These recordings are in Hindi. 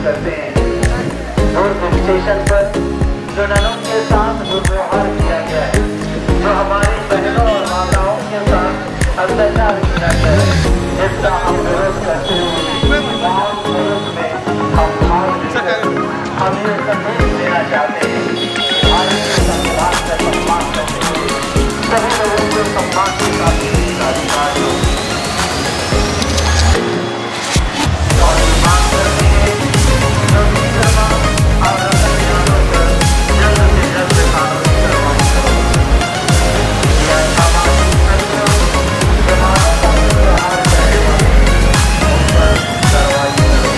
करते हैं। दूर स्टेशन पर जो ननों के साथ दुर्व्यवहार किया गया है, जो हमारी बहनों और माताओं के साथ अत्याचार किया गया है, इसका हम विरोध करते हुए हम ये संदेश देना चाहते हैं। भारत के संविधान का सम्मान करते हुए सभी लोगों को सम्मान के साथ अधिकार हो और मांग करते हैं जो भी शर्मा और रतन पर जल्द से जल्द कानूनी कार्रवाई करो। यह सामाजिक संगठन जो मानव का व्यवहार करेगा उन पर कार्रवाई करो।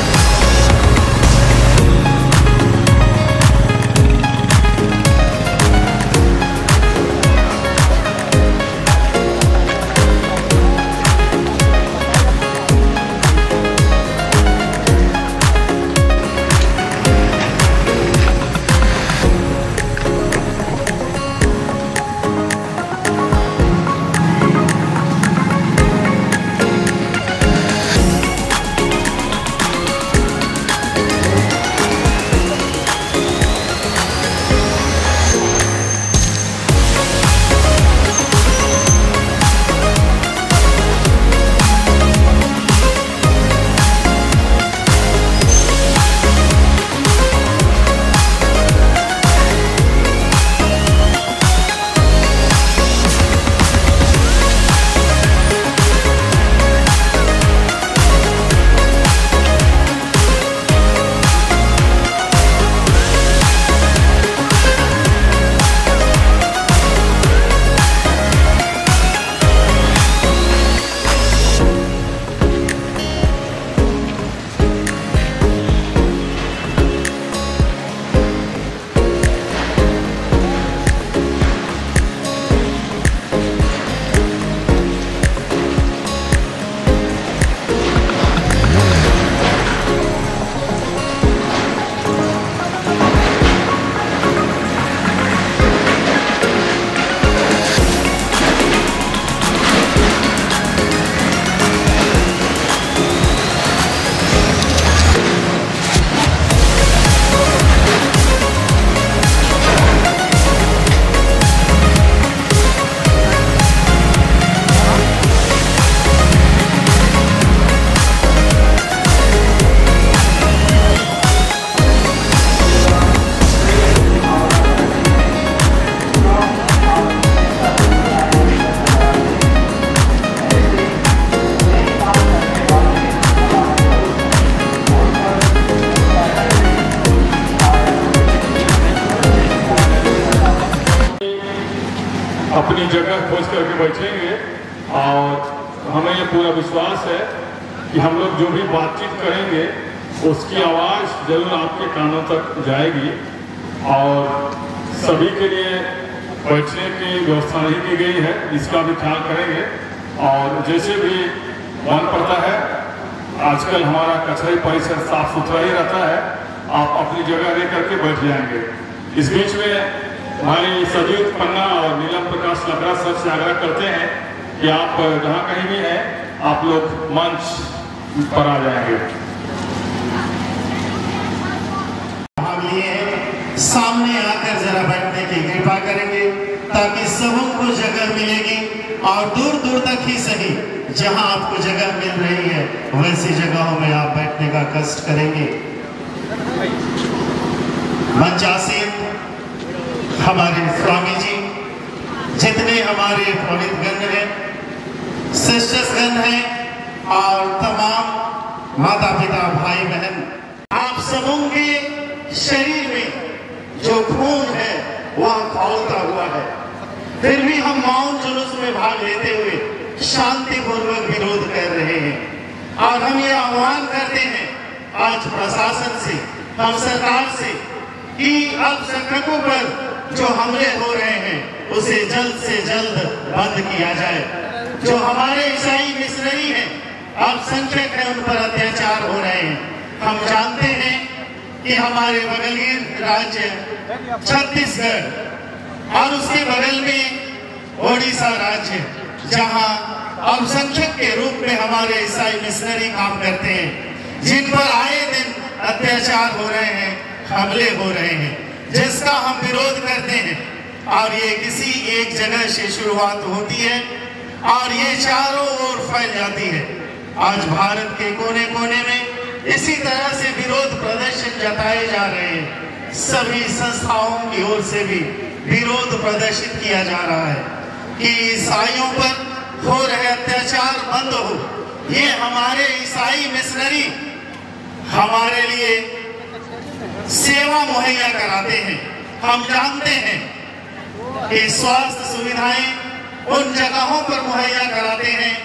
अपनी जगह खोज करके बैठेंगे और हमें ये पूरा विश्वास है कि हम लोग जो भी बातचीत करेंगे उसकी आवाज़ जरूर आपके कानों तक जाएगी और सभी के लिए बैठने की व्यवस्था नहीं की गई है, इसका भी ख्याल करेंगे। और जैसे भी मन पड़ता है, आजकल हमारा कचरे परिसर साफ सुथरा ही रहता है, आप अपनी जगह ले करके बैठ जाएंगे। इस बीच में हमारी सजीव पन्ना और नीलम प्रकाश लकड़ा सर से आग्रह करते हैं कि आप जहाँ कहीं भी हैं आप लोग मंच पर आ जाएंगे। सामने आकर जरा बैठने की कृपा करेंगे ताकि सबों को जगह मिलेगी और दूर दूर तक ही सही जहां आपको जगह मिल रही है वैसी जगहों में आप बैठने का कष्ट करेंगे। मंचासीन हमारे स्वामी जी, जितने हमारे पुरोहितगण हैं, शिष्यगण हैं और तमाम माता पिता भाई बहन, आप सबों के शरीर में जो खून है वह खौलता हुआ है, फिर भी हम मौन जुलूस में भाग लेते हुए शांतिपूर्वक विरोध कर रहे हैं। और हम ये आह्वान करते हैं आज प्रशासन से, हम सरकार से कि अल्पसंख्यकों पर जो हमले हो रहे हैं उसे जल्द से जल्द बंद किया जाए। जो हमारे ईसाई मिशनरी हैं, अल्पसंख्यक हैं, उन पर अत्याचार हो रहे हैं। हम जानते हैं कि हमारे बगल के राज्य छत्तीसगढ़ और उसके बगल में ओडिशा राज्य, जहां अल्पसंख्यक के रूप में हमारे ईसाई मिशनरी काम करते हैं, जिन पर आए दिन अत्याचार हो रहे हैं, हमले हो रहे हैं, जिसका हम विरोध करते हैं। और ये किसी एक जगह से शुरुआत होती है और ये चारों ओर फैल जाती है। आज भारत के कोने कोने में इसी तरह से विरोध प्रदर्शन जताए जा रहे हैं। सभी संस्थाओं की ओर से भी विरोध प्रदर्शित किया जा रहा है कि ईसाइयों पर हो रहे अत्याचार बंद हो। ये हमारे ईसाई मिशनरी हमारे लिए सेवा मुहैया कराते हैं। हम जानते हैं कि स्वास्थ्य सुविधाएं उन जगहों पर मुहैया कराते हैं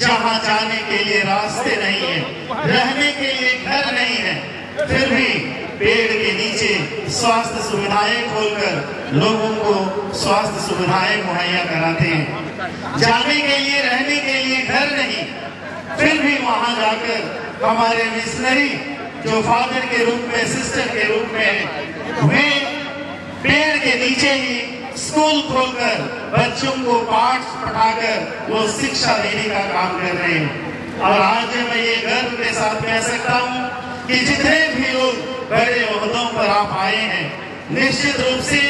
जहां जाने के लिए रास्ते नहीं है, रहने के लिए घर नहीं है, फिर भी पेड़ के नीचे स्वास्थ्य सुविधाएं खोलकर लोगों को स्वास्थ्य सुविधाएं मुहैया कराते हैं। जाने के लिए, रहने के लिए घर नहीं, फिर भी वहां जाकर हमारे मिशनरी जो फादर के रूप में, सिस्टर के रूप में, वे पेड़ के नीचे ही स्कूल खोलकर बच्चों को पाठ पढ़ाकर वो शिक्षा देने का काम कर रहे हैं। और आज मैं ये गर्व के साथ कह सकता हूँ कि जितने भी लोग बड़े ओहदों पर आप आए हैं, निश्चित रूप से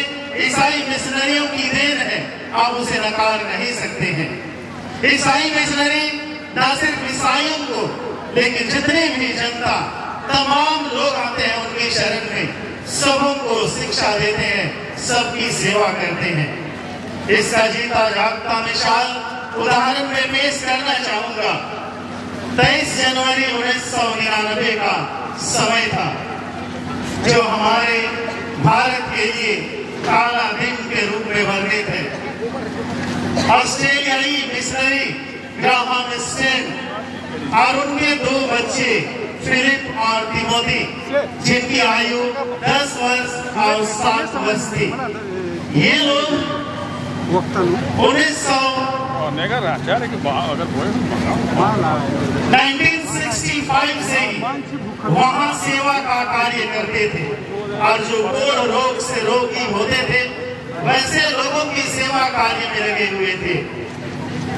ईसाई मिशनरियों की देन है, आप उसे नकार नहीं सकते हैं। ईसाई मिशनरी न सिर्फ ईसाइयों को, लेकिन जितने भी जनता, तमाम लोग आते हैं उनकी शरण में, सबों को शिक्षा देते हैं, सबकी सेवा करते हैं। इसका जीता जागता मिसाल उदाहरण में पेश करना चाहूंगा। 23 जनवरी 1999 का समय था, जो हमारे भारत के लिए काला दिन के रूप में वर्णित है। ऑस्ट्रेलियाई मिशनरी ग्राहम स्टेन और उनके 2 बच्चे फिलिप और तिमोथी, जिनकी आयु 10 वर्ष और 7 वर्ष थी, ये लोग 1965 से ही वहाँ सेवा का कार्य करते थे। और जो कोढ़ रोग से रोगी होते थे, वैसे लोगों की सेवा कार्य में लगे हुए थे।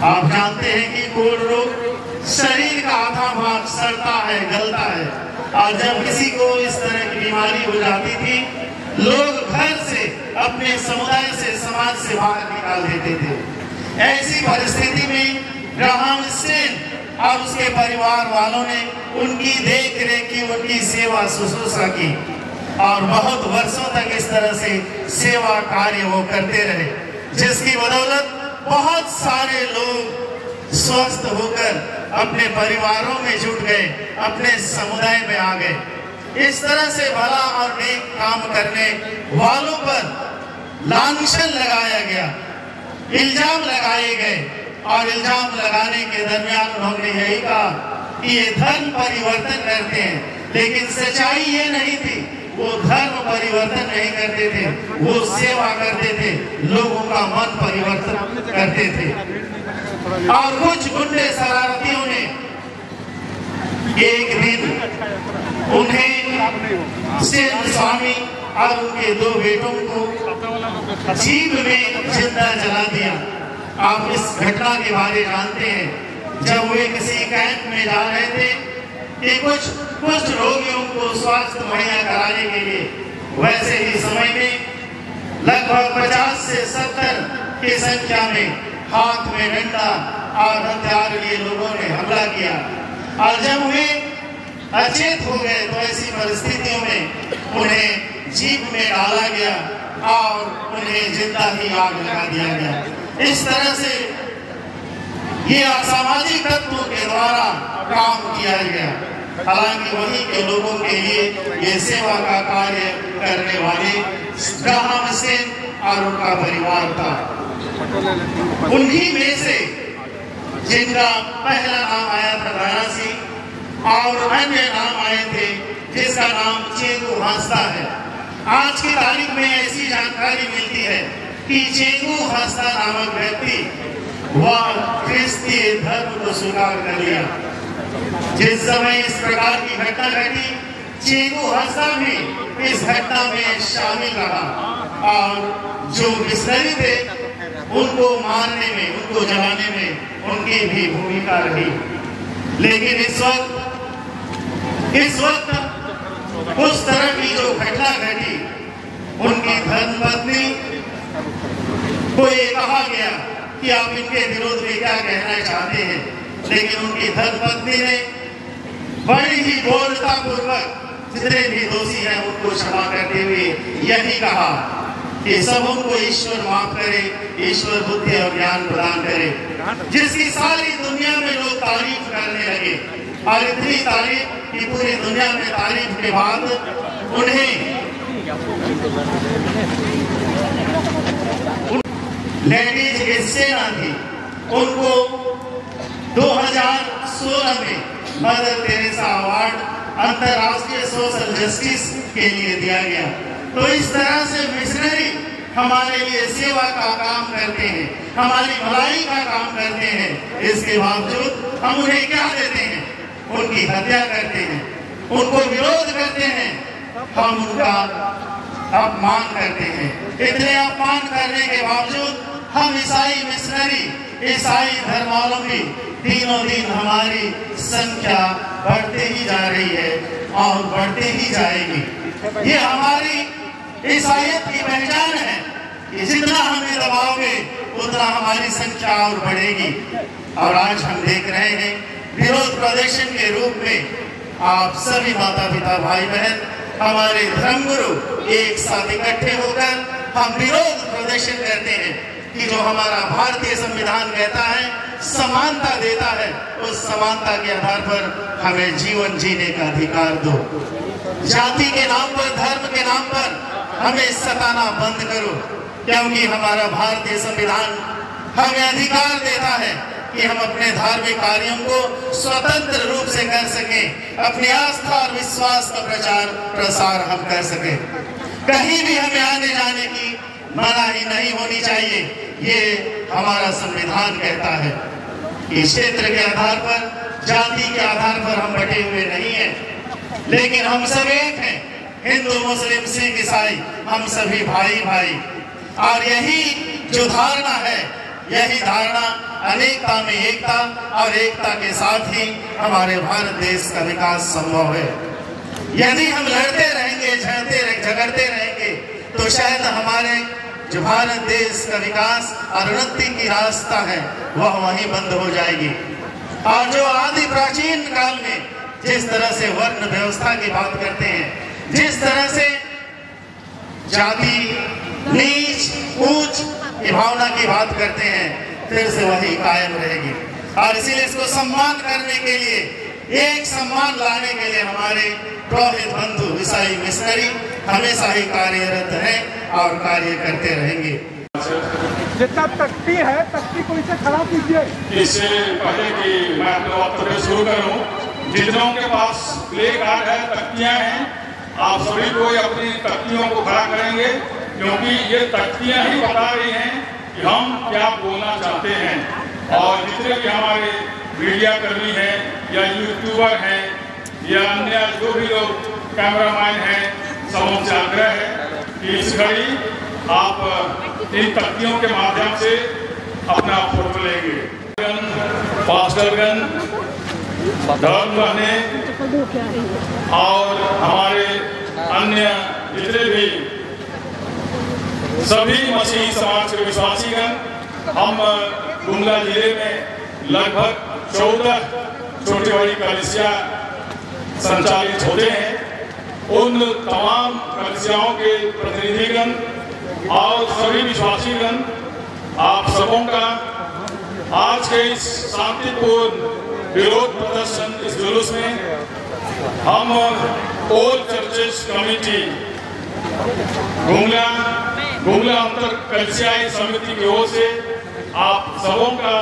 आप जानते हैं कि कोढ़ रोग शरीर का आधा भाग सड़ता है, गलता है, और जब किसी को इस तरह की बीमारी हो जाती थी, लोग घर से, अपने समुदाय से, समाज से बाहर निकाल देते थे। ऐसी परिस्थिति में ग्राहम स्टेन और उसके परिवार वालों ने उनकी देख रेख की, उनकी सेवा शुश्रूषा की और बहुत वर्षों तक इस तरह से सेवा कार्य वो करते रहे, जिसकी बदौलत बहुत सारे लोग स्वस्थ होकर अपने परिवारों में जुट गए, अपने समुदाय में आ गए। इस तरह से भला और नेक काम करने वालों पर लांछन लगाया गया, इल्जाम लगाए गए, और इल्जाम लगाने के दरमियान उन्होंने यही कहा कि ये धर्म परिवर्तन करते हैं, लेकिन सच्चाई ये नहीं थी। वो धर्म परिवर्तन नहीं करते थे, वो सेवा करते थे, लोगों का मन परिवर्तन करते थे। और कुछ गुंडे शरारतियों ने एक दिन उन्हें सेन स्वामी और उनके 2 बेटों को जीप में जिंदा जला दिया। आप इस घटना के बारे जानते हैं, जब वे किसी कैंप में जा रहे थे कि कुछ रोगियों को स्वास्थ्य मुहैया कराने के लिए, वैसे ही समय में लगभग 50 से 70 की संख्या में हाथ में डंडा और हथियार लिए लोगों ने हमला किया। और जब वे अचेत हो गए तो ऐसी परिस्थितियों में उन्हें जीप में डाला गया और उन्हें जिंदा ही आग लगा दिया गया। इस तरह से ये असामाजिक तत्वों के द्वारा काम किया गया। हालांकि वहीं के लोगों के लिए ये सेवा का कार्य करने वाले ग्राहम स्टेन और उनका परिवार था। उन्हीं में से जिनका पहला नाम आया था दारासी और अन्य नाम आए थे जिसका नाम चेंगू हांसदा है। आज की तारीख में ऐसी जानकारी मिलती है कि चेंगू हांसदा नामक व्यक्ति वह क्रिस्तीय धर्म को स्वीकार कर लिया। जिस समय इस प्रकार की घटना घटी, चेंगू हांसदा भी इस घटना में शामिल रहा और जो मिशनरी थे उनको मारने में, उनको जलाने में उनकी भी भूमिका रही। लेकिन इस वक्त कुछ आप इनके विरोध में क्या कहना चाहते हैं, लेकिन उनकी धर्मपत्नी ने बड़ी ही बोलता पूर्वक जितने भी दोषी हैं उनको क्षमा करते हुए यही कहा कि सब उनको ईश्वर माफ करे, ईश्वर बुद्धि और ज्ञान प्रदान करे, जिसकी सारी दुनिया में लोग तारीफ करने लगे। और इतनी तारीफ कि पूरी दुनिया में तारीफ के बाद उन्हें लेडीज सेना थी, उनको 2016 में मदर टेरेसा अवार्ड अंतर्राष्ट्रीय सोशल जस्टिस के लिए दिया गया। तो इस तरह से मिशनरी हमारे लिए सेवा का काम करते हैं, हमारी भलाई का काम करते हैं। इसके बावजूद हम उन्हें क्या देते हैं? उनकी हत्या करते हैं, उनको विरोध करते हैं, हम उनका अपमान करते हैं। इतने अपमान करने के बावजूद हम ईसाई मिशनरी, ईसाई धर्मावलंबी दिनों दिन हमारी संख्या बढ़ते ही जा रही है और बढ़ते ही जाएगी। ये हमारी ईसाईयत की पहचान है कि जितना हमें दबाओगे उतना हमारी संख्या और बढ़ेगी। और आज हम देख रहे हैं विरोध प्रदर्शन के रूप में आप सभी माता पिता भाई बहन हमारे धर्मगुरु एक साथ इकट्ठे होकर हम विरोध प्रदर्शन करते हैं कि जो हमारा भारतीय संविधान कहता है समानता देता है, उस समानता के आधार पर हमें जीवन जीने का अधिकार दो। जाति के नाम पर, धर्म के नाम पर हमें सताना बंद करो, क्योंकि हमारा भारतीय संविधान हमें अधिकार देता है कि हम अपने धार्मिक कार्यों को स्वतंत्र रूप से कर सकें, अपनी आस्था और विश्वास का प्रचार प्रसार हम कर सकें। कहीं भी हमें आने जाने की मनाही नहीं होनी चाहिए, ये हमारा संविधान कहता है। इस क्षेत्र के आधार पर, जाति के आधार पर हम बटे हुए नहीं हैं, लेकिन हम सब एक हैं। हिंदू, मुस्लिम, सिख, ईसाई, हम सभी भाई भाई। और यही जो धारणा है, यही धारणा अनेकता में एकता और एकता के साथ ही हमारे भारत देश का विकास संभव है। यदि हम लड़ते रहेंगे, झगड़ते रहेंगे, तो शायद हमारे जो भारत देश का विकास और उन्नति की रास्ता है वह वहीं बंद हो जाएगी। और जो आदि प्राचीन काल में जिस तरह से वर्ण व्यवस्था की बात करते हैं, जिस तरह से जाति, नीच, ऊंच की भावना की बात करते हैं, फिर से वही कायम रहेगी। और इसीलिए इसको सम्मान करने के लिए, एक सम्मान लाने के लिए हमारे पुरोहित बंधु ईसाई मिशनरी हमेशा ही कार्यरत है और कार्य करते रहेंगे। जितना तख्ती है, तख्ती को इसे खड़ा कीजिए। इससे पहले कि मैं अपना वक्तव्य शुरू करूं, जितनों के पास प्ले कार्ड है, तख्तियां हैं, आप सभी कोई अपनी तख्तियों को खड़ा करेंगे, क्योंकि ये तख्तियां ही बता रही हैं कि हम क्या बोलना चाहते हैं। और जितने भी हमारे मीडिया कर्मी हैं या यूट्यूबर हैं या अन्य जो भी लोग कैमरामैन हैं, सबों से आग्रह है कि इस घड़ी आप इन तख्तियों के माध्यम से अपना फोटो लेंगे। पास्टरगण, धर्म रहने और हमारे अन्य जितने भी सभी मसीही समाज के विश्वासीगण, हम गुमला जिले में लगभग 14 छोटी बड़ी कलीसिया संचालित होते हैं। उन तमाम कलीसियाओं के प्रतिनिधिगण और सभी विश्वासीगण, आप सबों का आज के इस शांतिपूर्ण विरोध प्रदर्शन, इस जुलूस में हम ऑल चर्चेस कमेटी गुमला अंतर कलीसियाई समिति की ओर से आप सबों का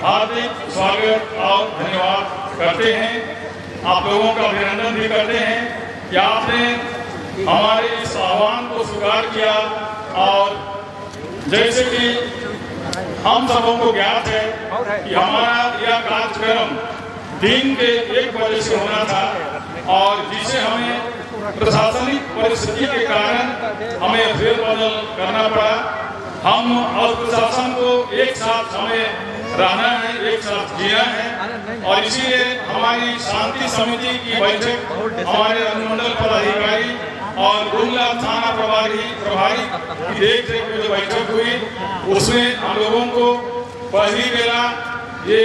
हार्दिक स्वागत और धन्यवाद करते हैं। आप लोगों का अभिनंदन भी करते हैं कि आपने हमारे इस आह्वान को स्वीकार किया। और जैसे कि हम सबों को ज्ञात है कि हमारा यह कार्यक्रम दिन के 1 बजे से होना था, और जिसे हमें प्रशासनिक परिस्थिति के कारण हमें फेरबदल करना पड़ा। हम और प्रशासन को एक साथ हमें रहना है, एक साथ जीना है, और इसीलिए हमारी शांति समिति की बैठक हमारे अनुमंडल पदाधिकारी और गुमला थाना प्रभारी की देख रेख में जो बैठक हुई, उसमें हम लोगों को पहली बेला ये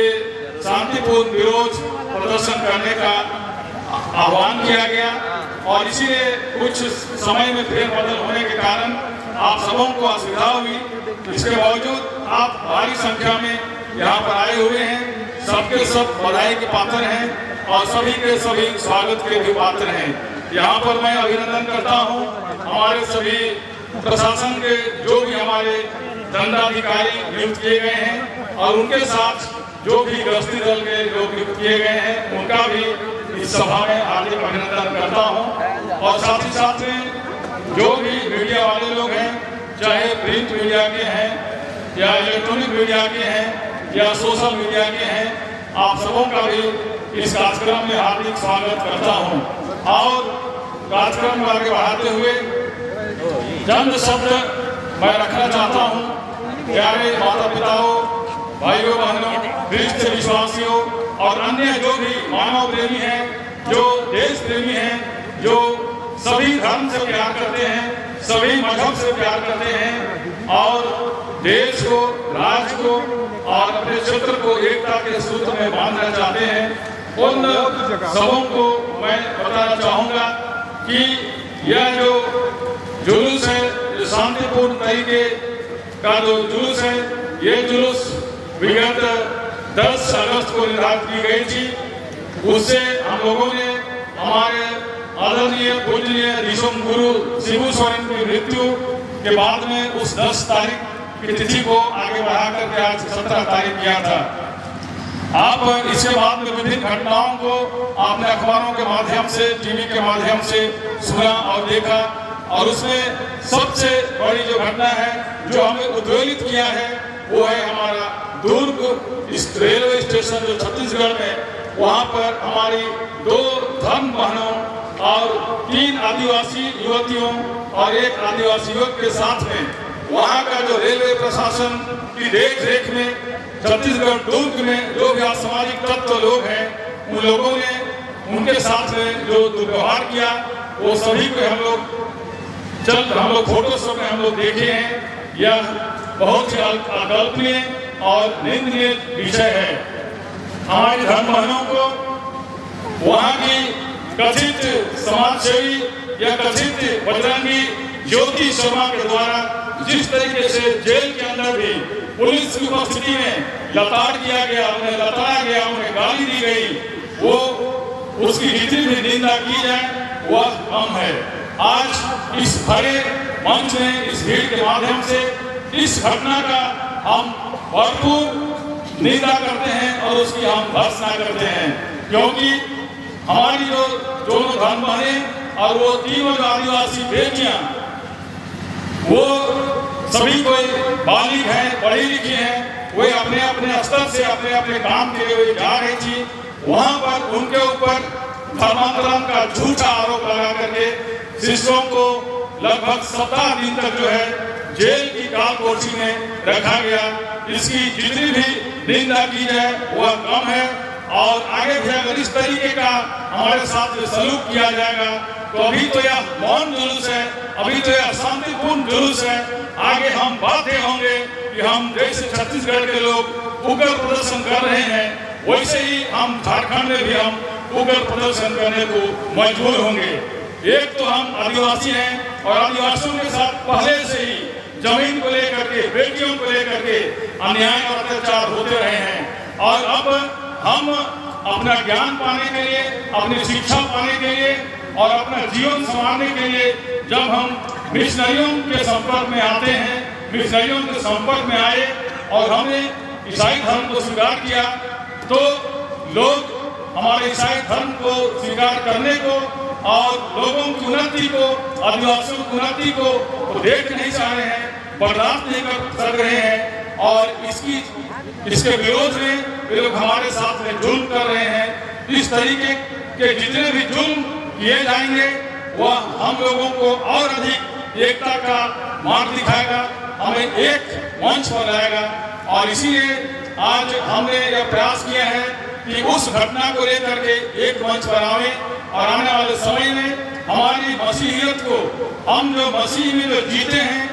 शांतिपूर्ण विरोध प्रदर्शन करने का आह्वान किया गया और इसीलिए कुछ समय में फेरबदल होने के कारण आप सबों को असुविधा हुई। इसके बावजूद आप भारी संख्या में यहाँ पर आए हुए हैं। सबके सब बधाई के पात्र हैं और सभी के सभी स्वागत के भी पात्र हैं। यहाँ पर मैं अभिनंदन करता हूँ हमारे सभी प्रशासन के जो भी हमारे दंडाधिकारी नियुक्त किए गए हैं और उनके साथ जो भी गश्ती दल के लोग नियुक्त किए गए हैं उनका भी इस सभा में हार्दिक अभिनंदन करता हूं। और साथ ही साथ में जो भी मीडिया वाले लोग हैं, चाहे प्रिंट मीडिया के हैं या इलेक्ट्रॉनिक मीडिया के हैं या सोशल मीडिया के हैं, आप सबों का भी इस कार्यक्रम में हार्दिक स्वागत करता हूं। और कार्यक्रम को आगे बढ़ाते हुए चंद शब्द मैं रखना चाहता हूं। प्यारे माता पिताओं, भाइयों बहनों, वरिष्ठ विश्वासियों और अन्य जो भी मानव प्रेमी हैं, जो देश प्रेमी हैं, जो सभी धर्म से प्यार करते हैं, सभी मजहब से प्यार करते हैं और देश को, राज्य को और अपने क्षेत्र को एकता के सूत्र में बांधना चाहते हैं, उन सबों को मैं बताना चाहूँगा कि यह जो जुलूस है, जो शांतिपूर्ण तरीके का जो जुलूस है, ये जुलूस विगत 10 अगस्त को निर्धारित की गई थी। उससे हम लोगों ने हमारे आदरणीय पूजनीय ऋषभ गुरु शिबू सोरेन की मृत्यु के बाद में उस 10 तारीख की तिथि को आगे बढ़ा करके आज 17 तारीख किया था। आप इसके बाद में विभिन्न घटनाओं को आपने अखबारों के माध्यम से, टीवी के माध्यम से सुना और देखा और उसमें सबसे बड़ी जो घटना है जो हमें उद्वेलित किया है वो है हमारा दुर्ग इस रेलवे स्टेशन जो छत्तीसगढ़ में, वहाँ पर हमारी 2 धर्म बहनों और 3 आदिवासी युवतियों और 1 आदिवासी युवक के साथ में वहाँ का जो रेलवे प्रशासन की देख रेख में छत्तीसगढ़ दुर्ग में जो भी असामाजिक तत्व लोग हैं, उन लोगों ने उनके साथ में जो दुर्व्यवहार किया वो सभी को हम लोग फोटो में हम लोग देखे हैं। यह बहुत ही अकल्पनीय और निंदनीय विषय है। हमारी धर्म बहनों को वहाँ की कथित समाजसेवी या कथित बजरंगी ज्योति शर्मा के द्वारा जिस तरीके से जेल के अंदर भी पुलिस की उपस्थिति में लताड़ किया गया, उन्हें लताड़ा गया, उन्हें गाली दी गई, वो उसकी जितनी भी निंदा की जाए वह कम है। आज इस भरे मंच में इस भीड़ के माध्यम से इस घटना का हम भरपूर निंदा करते हैं और उसकी हम भर्त्सना करते हैं, क्योंकि हमारी जो दोनों धर्म बहनें और वो 3 आदिवासी बेटियां, वो सभी कोई बालिग हैं, पढ़ी लिखी हैं, वे अपने अपने स्तर से अपने अपने काम के लिए जा रही थी। वहां पर उनके ऊपर धर्मांतरण का झूठा आरोप लगा करके शिष्यों को लगभग 17 दिन तक जो है जेल की काल कोठरी में रखा गया। इसकी जितनी भी निंदा की जाए वह कम है और आगे भी अगर इस तरीके का हमारे साथ सलूक किया जाएगा तो अभी तो यह मौन जुलूस है, अभी तो यह शांतिपूर्ण जुलूस है। आगे हम बातें होंगे कि हम जैसे छत्तीसगढ़ के लोग उग्र प्रदर्शन कर रहे हैं, वैसे ही हम झारखंड में भी हम उग्र प्रदर्शन करने को मजबूर होंगे। एक तो हम आदिवासी हैं और आदिवासियों के साथ पहले से ही जमीन को लेकर के, बेटियों को लेकर के अन्याय और अत्याचार होते रहे हैं और अब हम अपना ज्ञान पाने के लिए, अपनी शिक्षा पाने के लिए और अपना जीवन संवारने के लिए जब हम मिशनरियों के संपर्क में आते हैं, मिशनरियों के संपर्क में आए और हमने ईसाई धर्म को स्वीकार किया, तो लोग हमारे ईसाई धर्म को स्वीकार करने को और लोगों की उन्नति को, आदिवासियों की उन्नति को तो देख नहीं चाह रहे हैं, बर्दाश्त नहीं कर रहे हैं और इसके विरोध में वे लोग हमारे साथ में जुल्म कर रहे हैं। इस तरीके के जितने भी जुल्म किए जाएंगे वह हम लोगों को और अधिक एकता का मार्ग दिखाएगा, हमें एक मंच पर लाएगा और इसीलिए आज हमने यह प्रयास किया है कि उस घटना को लेकर के एक मंच पर आवे और आने वाले समय में हमारी मसीहियत को, हम जो मसीह में जो जीते हैं,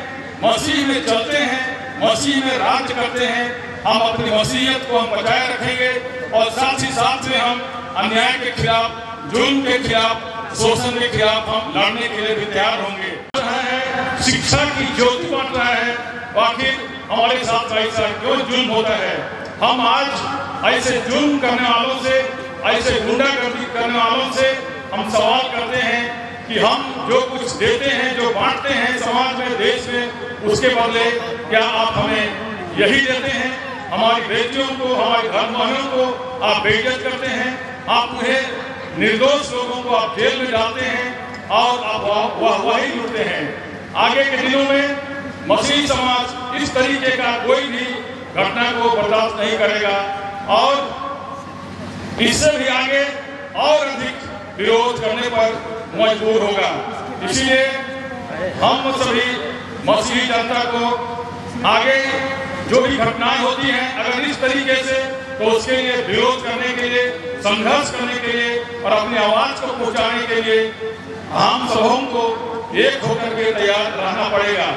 मसीह में चलते हैं, मसीह में राज्य करते हैं, हम अपनी मसीहत को हम बचाए रखेंगे और साथ ही साथ में हम अन्याय के खिलाफ, जुल्म के खिलाफ, शोषण के खिलाफ हम लड़ने के लिए भी तैयार होंगे। शिक्षा की ज्योति बढ़ रहा है, आखिर हमारे साथ ऐसा क्यों जुल्म होता है? हम आज ऐसे जुल्म करने वालों से, ऐसे गुंडागर्दी करने वालों से हम सवाल करते हैं कि हम जो कुछ देते हैं, जो बांटते हैं समाज में, देश में, उसके बदले क्या आप हमें यही देते हैं? हमारी बेटियों को, हमारी घर वालों को आप बेइज्जत करते हैं, आप उन्हें निर्दोष लोगों को आप जेल में डालते हैं और आप वही लूटते हैं। आगे के दिनों में मसीही समाज इस तरीके का कोई भी घटना को बर्दाश्त नहीं करेगा और इससे भी आगे और अधिक विरोध करने पर मजबूर होगा। इसलिए हम सभी मसीही जनता को आगे जो भी घटनाएं होती हैं, अगर इस तरीके से, तो उसके लिए विरोध करने के लिए, संघर्ष करने के लिए और अपनी आवाज को पहुंचाने के लिए हम सबों को एक होकर के तैयार रहना पड़ेगा।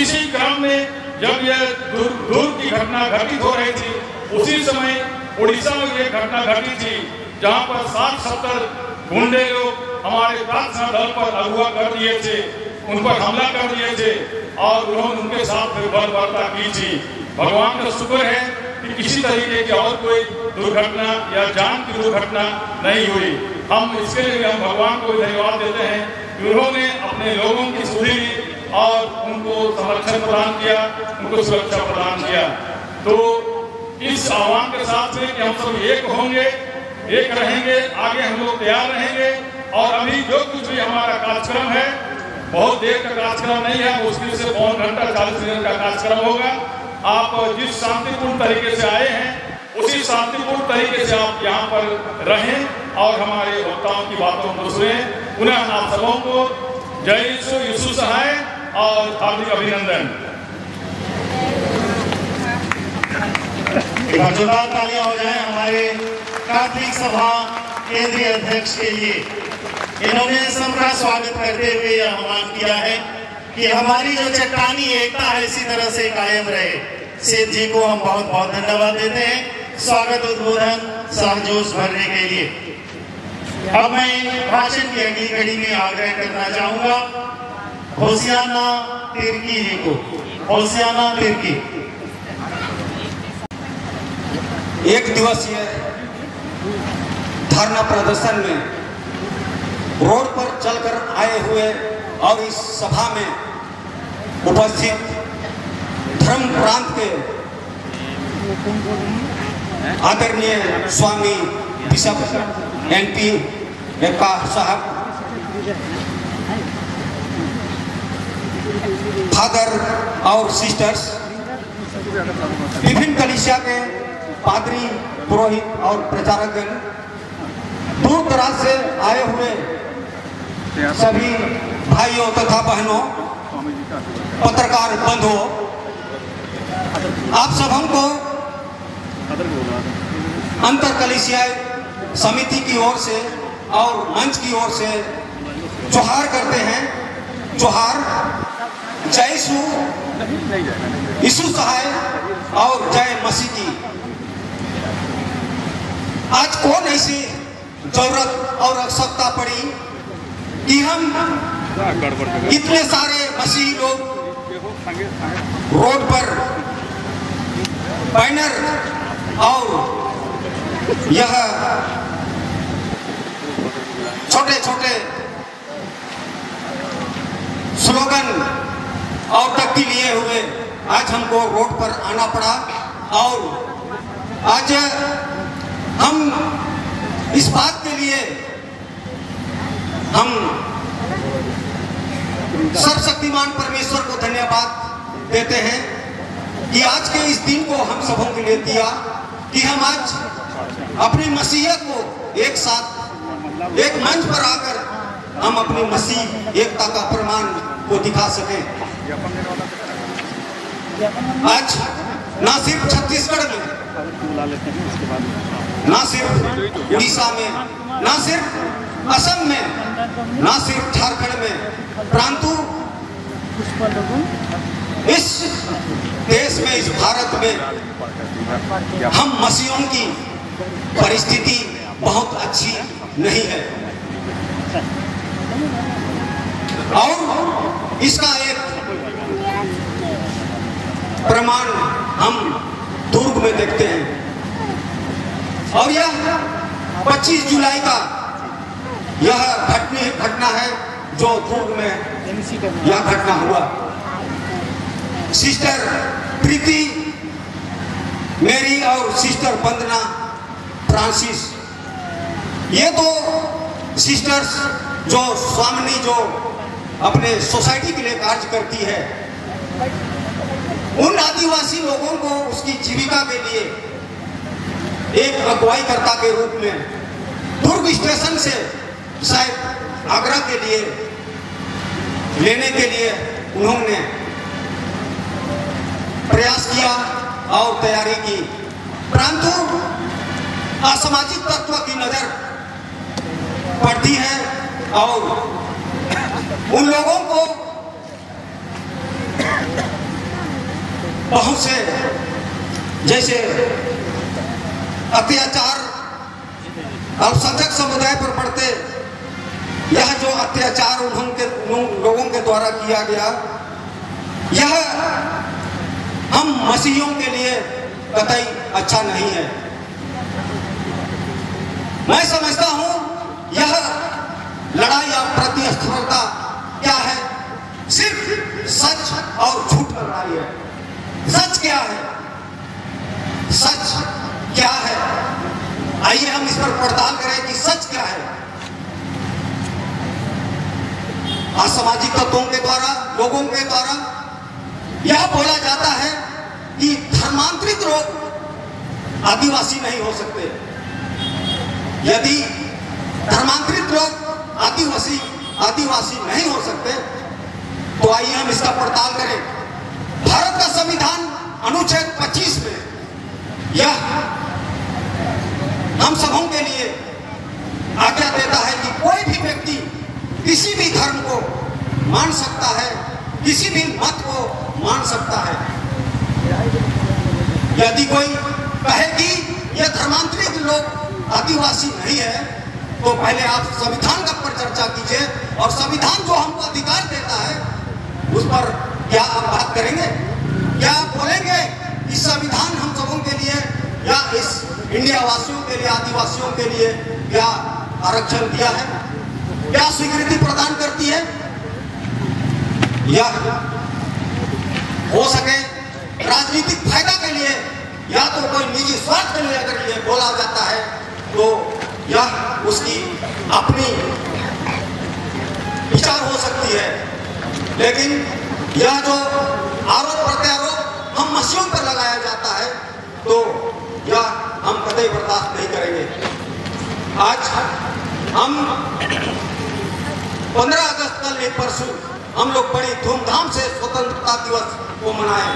इसी क्रम में जब यह दूर की घटना घटित हो रही थी, उसी समय उड़ीसा में एक घटना घटी थी जहां पर 60-70 गुंडे लोग हमारे प्रार्थना दल पर अगुवा कर दिए थे, उन पर हमला कर दिए थे और उन्होंने उनके साथ बर्बरता की थी। भगवान का शुक्र है कि किसी तरीके की और कोई दुर्घटना या जान की दुर्घटना नहीं हुई। हम इसके लिए हम भगवान को धन्यवाद देते हैं कि उन्होंने अपने लोगों की सुधि और उनको संरक्षण प्रदान किया, उनको सुरक्षा प्रदान किया। तो इस आह्वान के साथ में कि हम सब एक होंगे, एक रहेंगे, आगे हम लोग तैयार रहेंगे। और अभी जो कुछ भी हमारा कार्यक्रम है, बहुत देर का कार्यक्रम नहीं है, मुश्किल से 1 घंटा 40 मिनट का कार्यक्रम होगा। आप जिस शांतिपूर्ण तरीके से आए हैं, उसी शांतिपूर्ण तरीके से आप यहाँ पर रहें और हमारे वक्ताओं की बातों को सुने। पुनः आप सबों को जय यीशु सहाय और हार्दिक अभिनंदन। जोरदार तालियां हो जाए हमारे कैथोलिक सभा केंद्रीय अध्यक्ष के लिए। इन्होंने सबका स्वागत करते हुए यह आह्वान किया है कि हमारी जो चट्टानी एकता है इसी तरह से कायम रहे। सेठ जी को हम बहुत बहुत धन्यवाद देते हैं स्वागत उद्बोधन सहजोश भरने के लिए। अब मैं भाषण की अगली कड़ी में आग्रह करना चाहूंगा होसियाना तिर्की जी को। होसियाना तिर्की। एक दिवसीय धरना प्रदर्शन में रोड पर चलकर आए हुए और इस सभा में उपस्थित धर्म प्रांत के आदरणीय स्वामी बिशप NP एक्का साहब, फादर और सिस्टर्स, विभिन्न कलीसिया के पादरी, पुरोहित और प्रचारकगण, दूर दराज से आए हुए सभी भाइयों तथा बहनों, पत्रकार बंधुओं, आप सब हमको अंतर कलीसियाई समिति की ओर से और मंच की ओर से जोहार करते हैं। जोहार, जय यीशु सहाय और जय मसीह की। आज कौन ऐसी जरूरत और आवश्यकता पड़ी कि हम इतने सारे मसीही लोग रोड पर बैनर और यह छोटे छोटे स्लोगन और तख्ती लिए हुए आज हमको रोड पर आना पड़ा। और आज हम इस बात के लिए हम सर्वशक्तिमान परमेश्वर को धन्यवाद देते हैं कि आज के इस दिन को हम सबों के लिए दिया कि हम आज अपनी मसीहत को एक साथ एक मंच पर आकर हम अपनी मसीह एकता का प्रमाण को दिखा सकें। आज ना सिर्फ छत्तीसगढ़ में, ना सिर्फ उड़ीसा में, ना सिर्फ असम में, ना सिर्फ झारखंड में, परंतु इस देश में, इस भारत में हम मसीहों की परिस्थिति बहुत अच्छी नहीं है। और इसका एक प्रमाण हम दुर्ग में देखते हैं। और यह 25 जुलाई का यह घटना है जो दुर्ग में यह घटना हुआ। सिस्टर प्रीति मेरी और सिस्टर वंदना फ्रांसिस, ये दो सिस्टर्स जो स्वामिनी जो अपने सोसाइटी के लिए कार्य करती है, उन आदिवासी लोगों को उसकी जीविका के लिए एक अगुवाईकर्ता के रूप में दुर्ग स्टेशन से शायद आगरा के लिए लेने के लिए उन्होंने प्रयास किया और तैयारी की, परंतु असामाजिक तत्व की नजर पड़ती है और उन लोगों को बहुत से जैसे अत्याचार अल्पसंख्यक समुदाय पर पड़ते, यह जो अत्याचार उन लोगों के द्वारा किया गया, यह हम मसीहियों के लिए कतई अच्छा नहीं है। मैं समझता हूं यह लड़ाई और प्रतिस्पर्धा क्या है, सिर्फ सच और झूठ का लड़ाई है। सच क्या है, सच क्या है, आइए हम इस पर पड़ताल करें कि सच क्या है। असामाजिक तत्वों के द्वारा, लोगों के द्वारा यह बोला जाता है कि धर्मांतरित लोग आदिवासी नहीं हो सकते। यदि धर्मांतरित लोग आदिवासी नहीं हो सकते तो आइए हम इसका पड़ताल करें। भारत का संविधान अनुच्छेद 25 में यह हम सबों के लिए आज्ञा देता है कि कोई भी व्यक्ति किसी भी धर्म को मान सकता है, किसी भी मत को मान सकता है। यदि कोई कहे कि यह धर्मांतरित लोग आदिवासी नहीं है तो पहले आप संविधान का पर चर्चा कीजिए और संविधान जो हमको अधिकार देता है उस पर क्या आप बात करेंगे? क्या आप बोलेंगे कि संविधान हम सबों के लिए या इस इंडिया वासियों के लिए, आदिवासियों के लिए क्या आरक्षण दिया है, क्या स्वीकृति प्रदान करती है? या हो सके राजनीतिक फायदा के लिए या तो कोई निजी स्वार्थ के लिए अगर ये बोला जाता है तो यह उसकी अपनी विचार हो सकती है, लेकिन यह जो आरोप प्रत्यारोप हम मसीहों पर लगाया जाता है तो यह हम कतई बर्दाश्त नहीं करेंगे। आज हम 15 अगस्त कल एक परसों हम लोग बड़ी धूमधाम से स्वतंत्रता दिवस को मनाए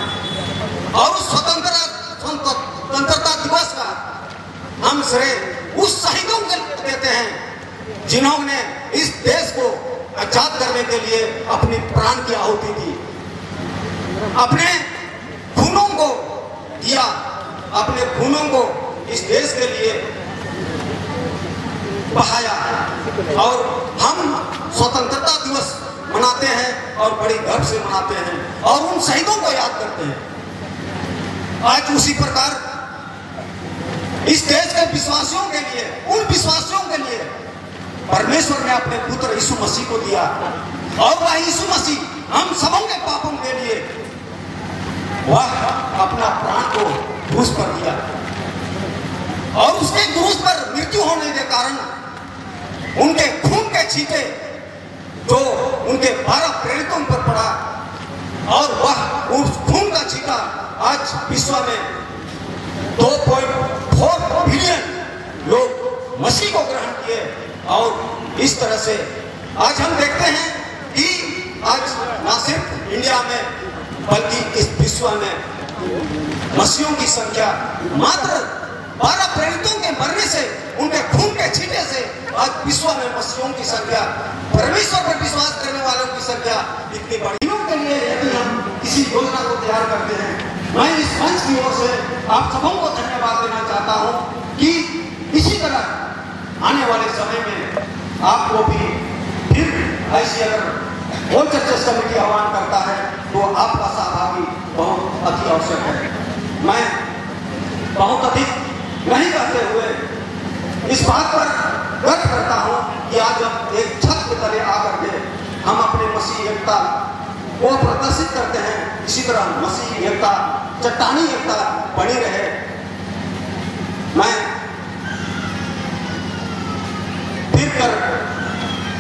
और उस स्वतंत्रता दिवस का हम श्रेय उस शहीदों को देते हैं जिन्होंने इस देश को आजाद करने के लिए अपनी प्राण की आहुति दी, अपने खूनों को दिया, अपने खूनों को इस देश के लिए बहाया। और हम स्वतंत्रता दिवस मनाते हैं और बड़ी गर्व से मनाते हैं और उन शहीदों को याद करते हैं। आज उसी प्रकार इस देश के विश्वासियों के लिए, उन विश्वासियों के लिए परमेश्वर ने अपने पुत्र यीशु मसीह को दिया और वह यीशु मसीह हम सबों के पापों के लिए वह अपना प्राण को क्रूस पर दिया और उसके क्रूस पर मृत्यु होने के कारण उनके खून के छींटे जो उनके 12 प्रेरितों पर पड़ा और वह उस खून का छींटा आज विश्व में 2.4 बिलियन लोग मसीह को ग्रहण किए। और इस तरह से आज हम देखते हैं कि आज न सिर्फ इंडिया में बल्कि इस विश्व में मसीहों की संख्या मात्र 12 प्रेरितों के मरने से, उनके खून के छींटे से आज विश्व में मसीहों की संख्या, परमेश्वर पर विश्वास करने वालों की संख्या इतनी बड़ी के लिए यदि हम किसी इसी योजना को तैयार करते हैं। मैं इस मंच की ओर से आप सबों को धन्यवाद देना चाहता हूं कि इसी तरह आने वाले समय में आपको भी फिर ऐसी अगर ऑल चर्चेस कमेटी आह्वान करता है तो आपका सहभागी बहुत अति आवश्यक है। मैं बहुत अधिक नहीं करते हुए इस बात पर गर्व करता हूं कि आज हम एक छत के तले आकर के हम अपने मसीह एकता को प्रदर्शित करते हैं। इसी तरह मसीह एकता, चट्टानी एकता बनी रहे। मैं फिर कर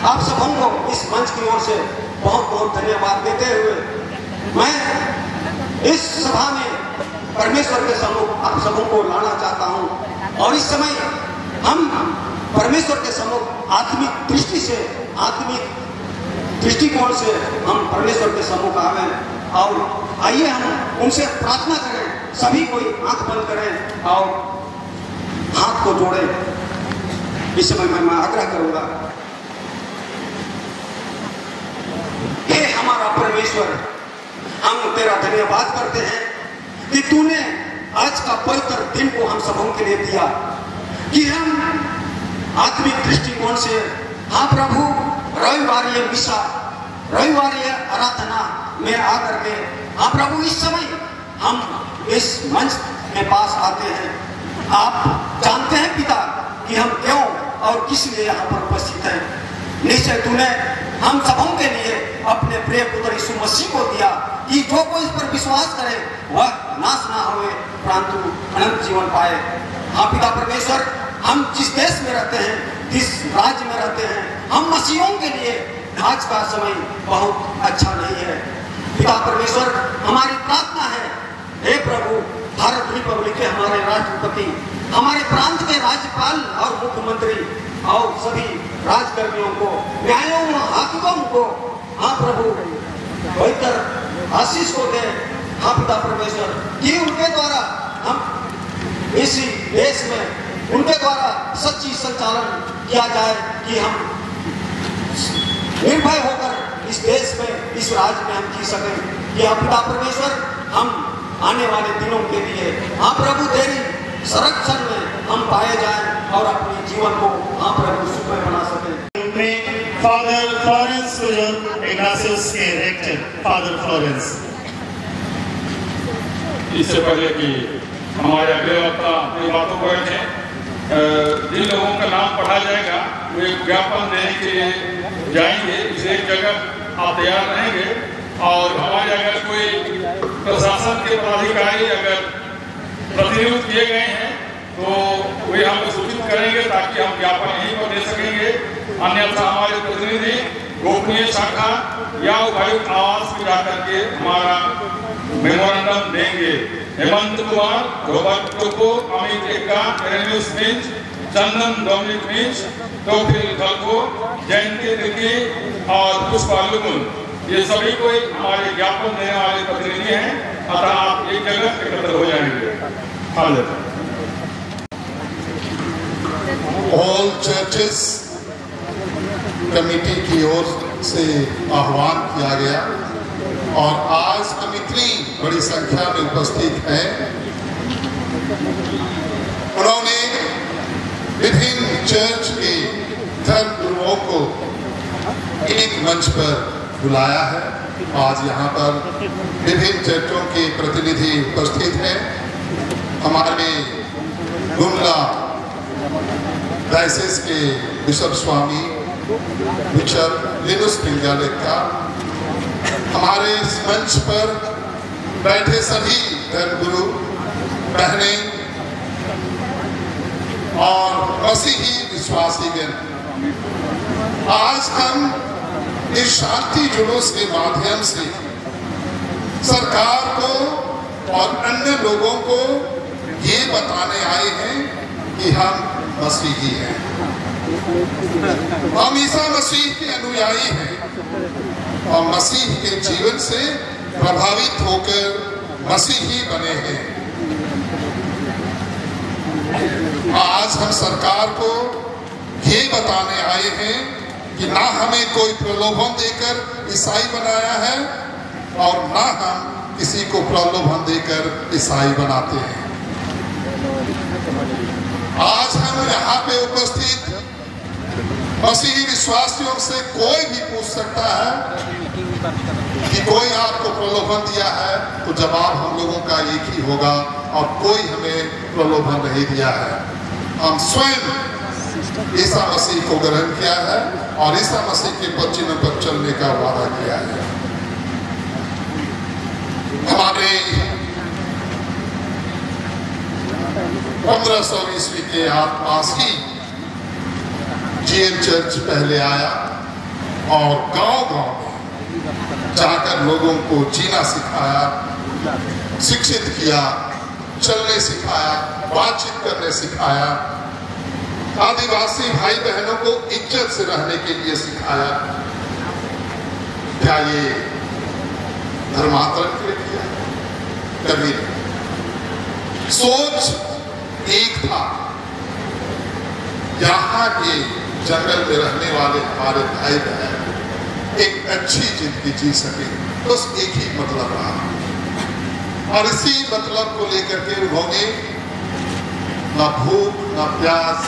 आप सबों को इस मंच की ओर से बहुत बहुत धन्यवाद देते हुए मैं इस सभा में परमेश्वर के सम्मुख आप सबों को लाना चाहता हूं। और इस समय हम परमेश्वर के सम्मुख आत्मिक दृष्टि से, आत्मिक दृष्टिकोण से हम परमेश्वर के सम्मुख आवे और आइए हम उनसे प्रार्थना करें। सभी कोई आंख बंद करें और हाथ को जोड़े। इस समय मैं आग्रह करूंगा, हे हमारा परमेश्वर, हम तेरा धन्यवाद करते हैं कि तूने आज का पवित्र दिन को हम सबों के लिए दिया कि हम आत्मिक दृष्टिकोण से, हाँ प्रभु, रविवारीय मिसा, रविवारीय आराधना में आकर के, हाँ प्रभु, इस समय हम इस मंच के पास आते हैं। आप जानते हैं पिता कि हम क्यों और किस लिए यहाँ पर उपस्थित हैं। निश्चय तूने हम सबों के लिए अपने प्रिय पुत्र यीशु मसीह को दिया कि जो कोई इस पर विश्वास करे वह नाश ना होवे परंतु अनंत जीवन पाए। हाँ पिता परमेश्वर, हम जिस देश में रहते हैं, जिस राज्य में रहते हैं, हम मसीहों के लिए आज का समय बहुत अच्छा नहीं है। पिता परमेश्वर, हमारी प्रार्थना है, हे प्रभु, भारत रिपब्लिक के हमारे राष्ट्रपति, हमारे प्रांत के राज्यपाल और मुख्यमंत्री और सभी राजकर्मियों को, न्यायों, हाकिमों को, हाँ प्रभु, पवित्र आशीष को दे। हाँ पिता परमेश्वर, कि उनके द्वारा हम इसी देश में उनके द्वारा सच्ची संचालन किया जाए कि हम निर्भय होकर इस देश में, इस राज्य में हम जी सकें। कि आप पिता परमेश्वर, हम आने वाले दिनों के लिए, हाँ प्रभु, तेरी संरक्षण में हम पाए जाएं और अपने जीवन को, हाँ प्रभु, सुखमय बना सकें। फादर फ्लोरेंस इग्नासियस के रेक्टर, फादर फ्लोरेंस। इससे पहले कि हमारे अगले वक्ता अपनी बातों को रखें, जिन लोगों का नाम पढ़ा जाएगा वे ज्ञापन देने के लिए जाएंगे। इस एक जगह आप तैयार रहेंगे और हमारे अगर कोई प्रशासन के पदाधिकारी अगर प्रतिनियुक्त किए गए हैं तो वे हमको सूचित करेंगे ताकि हम ज्ञापन यहीं पर दे सकेंगे। अन्यथा हमारे प्रतिनिधि गोपनीय शाखा या उपायुक्त आवास में जाकर के हमारा मेमोरेंडम देंगे। हेमंत कुमार, रॉबर्ट टोको, अमित एक्का, एरेनियस मिंच, चंदन डोमिनिक मिंच, तोफिल खलको, जयंती रिकी और पुष्पा लुमुन, ये सभी कोई हमारे ज्ञापन देने वाले प्रतिनिधि हैं। अतः आप एक जगह एकत्र हो जाएंगे। ऑल चर्चेस कमेटी की ओर से आह्वान किया गया और आज हम इतनी बड़ी संख्या में उपस्थित हैं। उन्होंने विभिन्न चर्च के धर्म गुरुओं को एक मंच पर बुलाया है। आज यहाँ पर विभिन्न चर्चों के प्रतिनिधि उपस्थित हैं। हमारे गुमला डायसिस के बिशप स्वामी बिशप लिनुस पिंगालेक्का, हमारे इस मंच पर बैठे सभी धर्मगुरु बहनें और मसीही विश्वासीगण, आज हम इस शांति जुलूस के माध्यम से सरकार को और अन्य लोगों को ये बताने आए हैं कि हम मसीही हैं, हम ईसा मसीह के अनुयायी हैं और मसीह के जीवन से प्रभावित होकर मसीही बने हैं। आज हम सरकार को ये बताने आए हैं कि ना हमें कोई प्रलोभन देकर ईसाई बनाया है और ना हम किसी को प्रलोभन देकर ईसाई बनाते हैं। आज हम यहाँ पे उपस्थित मसीही विश्वासियों से कोई भी पूछ सकता है कि कोई आपको प्रलोभन दिया है, तो जवाब हम लोगों का एक ही होगा, और कोई हमें प्रलोभन नहीं दिया है। हम स्वयं ईसा मसीह को ग्रहण किया है और ईसा मसीह के वचनों पर चलने का वादा किया है। हमारे 1500 ईस्वी के आसपास ही जीएम चर्च पहले आया और गांव-गांव में जाकर लोगों को जीना सिखाया, शिक्षित किया, चलने सिखाया, बातचीत करने सिखाया, आदिवासी भाई बहनों को इज्जत से रहने के लिए सिखाया। क्या ये धर्मांतरण के लिए किया? कभी नहीं। सोच एक था, यहाँ के जंगल में रहने वाले हमारे भाई बहन एक अच्छी जिंदगी जी सके, बस एक ही मतलब रहा। और इसी मतलब को लेकर के उन्होंने ना भूख ना प्यास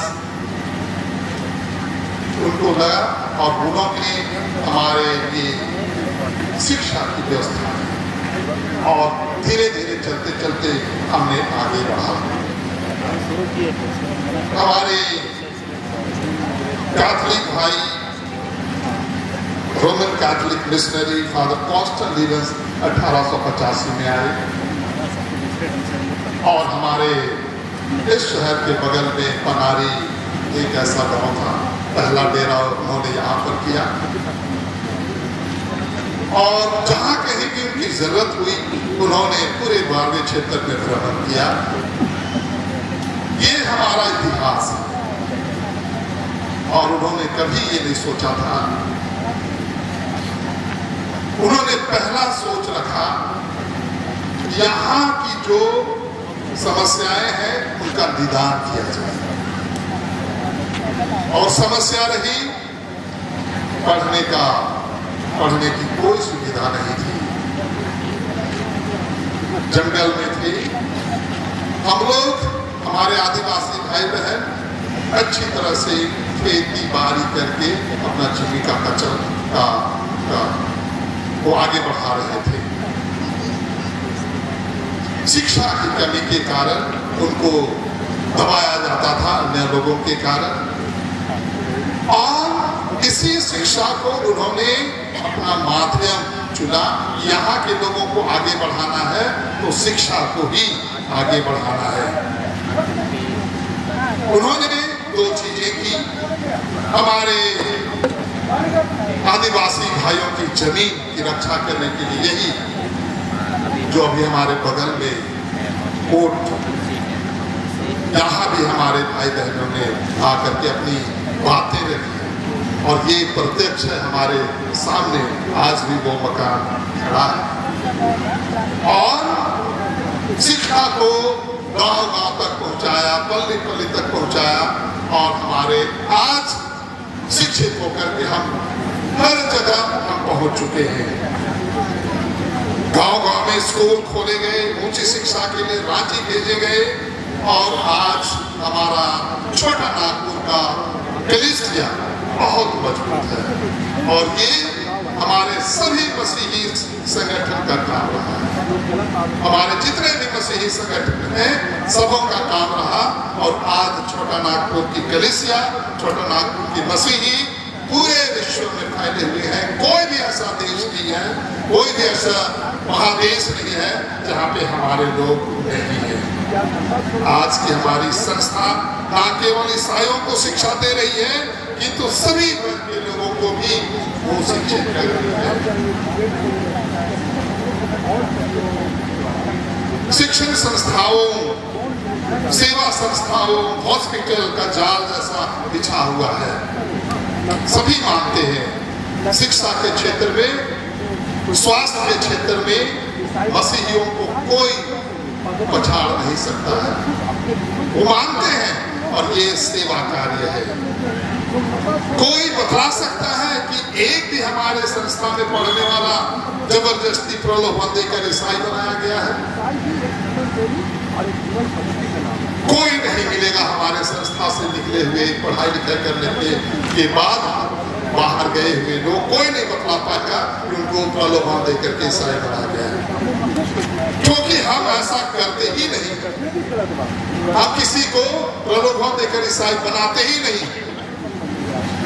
उनको लगा, और उन्होंने हमारे लिए शिक्षा की व्यवस्था की, और धीरे धीरे चलते चलते हमने आगे बढ़ा। हमारे कैथोलिक भाई, रोमन कैथोलिक मिशनरी फादर कॉन्स्टेंटिनस 1885 में आए, और हमारे इस शहर के बगल में पनारी एक ऐसा गांव था, पहला डेरा उन्होंने यहाँ पर किया, और जहाँ कहीं भी उनकी जरूरत हुई उन्होंने पूरे बारवे क्षेत्र में भ्रमण किया। ये हमारा इतिहास है, और उन्होंने कभी ये नहीं सोचा था, उन्होंने पहला सोच रखा यहाँ की जो समस्याएं हैं उनका निदान किया जाए, और समस्या रही पढ़ने की कोई सुविधा नहीं थी, जंगल में थे हम लोग। हमारे आदिवासी भाई बहन अच्छी तरह से खेती बाड़ी करके अपना जीविका का वो आगे बढ़ा रहे थे। शिक्षा की कमी के कारण उनको दबाया जाता था अन्य लोगों के कारण, और इसी शिक्षा को उन्होंने अपना माध्यम चुना। यहाँ के लोगों को आगे बढ़ाना है तो शिक्षा को ही आगे बढ़ाना है। उन्होंने दो चीजें की, हमारे आदिवासी भाइयों की जमीन की रक्षा करने के लिए, यही जो अभी हमारे बगल में कोर्ट, यहाँ भी हमारे भाई बहनों ने आकर के अपनी बातें रखी, और ये प्रत्यक्ष है हमारे सामने, आज भी वो मकान खड़ा है। और शिक्षा को गांव-गांव तक पहुंचाया, पल्ली-पल्ली तक पहुंचाया, और हमारे आज शिक्षित होकर के हम हर जगह हम पहुंच चुके हैं। गांव-गांव में स्कूल खोले गए, ऊंची शिक्षा के लिए रांची भेजे गए, और आज हमारा छोटा नागपुर का कलिसिया बहुत मजबूत है, और ये हमारे सभी मसीही संगठन का काम रहा है। हमारे जितने भी मसीही संगठन हैं सबों का काम रहा, और आज छोटा नागपुर की कलिसिया, छोटा नागपुर की मसीही पूरे विश्व में फैले हुए हैं। कोई भी ऐसा देश नहीं है, कोई भी ऐसा महादेश नहीं है जहाँ पे हमारे लोग नहीं हैं। आज की हमारी संस्था न केवल ईसाइयों को शिक्षा दे रही है, किंतु सभी वर्ग के लोगों को भी वो शिक्षित कर रही है। शिक्षण संस्थाओं, सेवा संस्थाओं, हॉस्पिटल का जाल जैसा बिछा हुआ है। सभी मानते हैं शिक्षा के क्षेत्र में, स्वास्थ्य के क्षेत्र में मसीहियों को कोई पछाड़ नहीं सकता है, वो मानते हैं, और ये सेवा कार्य है। कोई बता सकता है कि एक भी हमारे संस्था में पढ़ने वाला जबरदस्ती प्रलोभन देकर ईसाई बनाया गया है। कोई नहीं मिलेगा हमारे संस्था से निकले हुए, पढ़ाई लिखाई करने के बाद बाहर गए हुए लोग, कोई नहीं बतला पाएगा कि उनको प्रलोभन देकर के ईसाई बनाया गया है, क्योंकि हम ऐसा करते ही नहीं। हम किसी को प्रलोभन देकर ईसाई बनाते ही नहीं,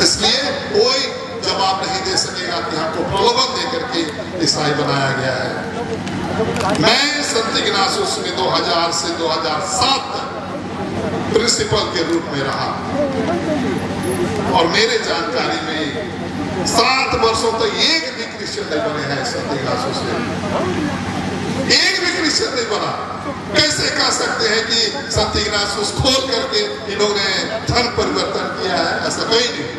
इसलिए कोई जवाब नहीं दे सकेगा कि हमको प्रलोभन देकर के ईसाई बनाया गया है। मैं संत इग्नासियस में 2000 से 2007 तक प्रिंसिपल के रूप में रहा और मेरे जानकारी में 7 वर्षों तक एक भी क्रिश्चियन नहीं बने हैं संत इग्नासियस में, एक भी क्रिश्चियन नहीं बना। कैसे कह सकते हैं कि संत इग्नासियस खोल करके इन लोगों ने धर्म परिवर्तन किया है? ऐसा कहीं नहीं।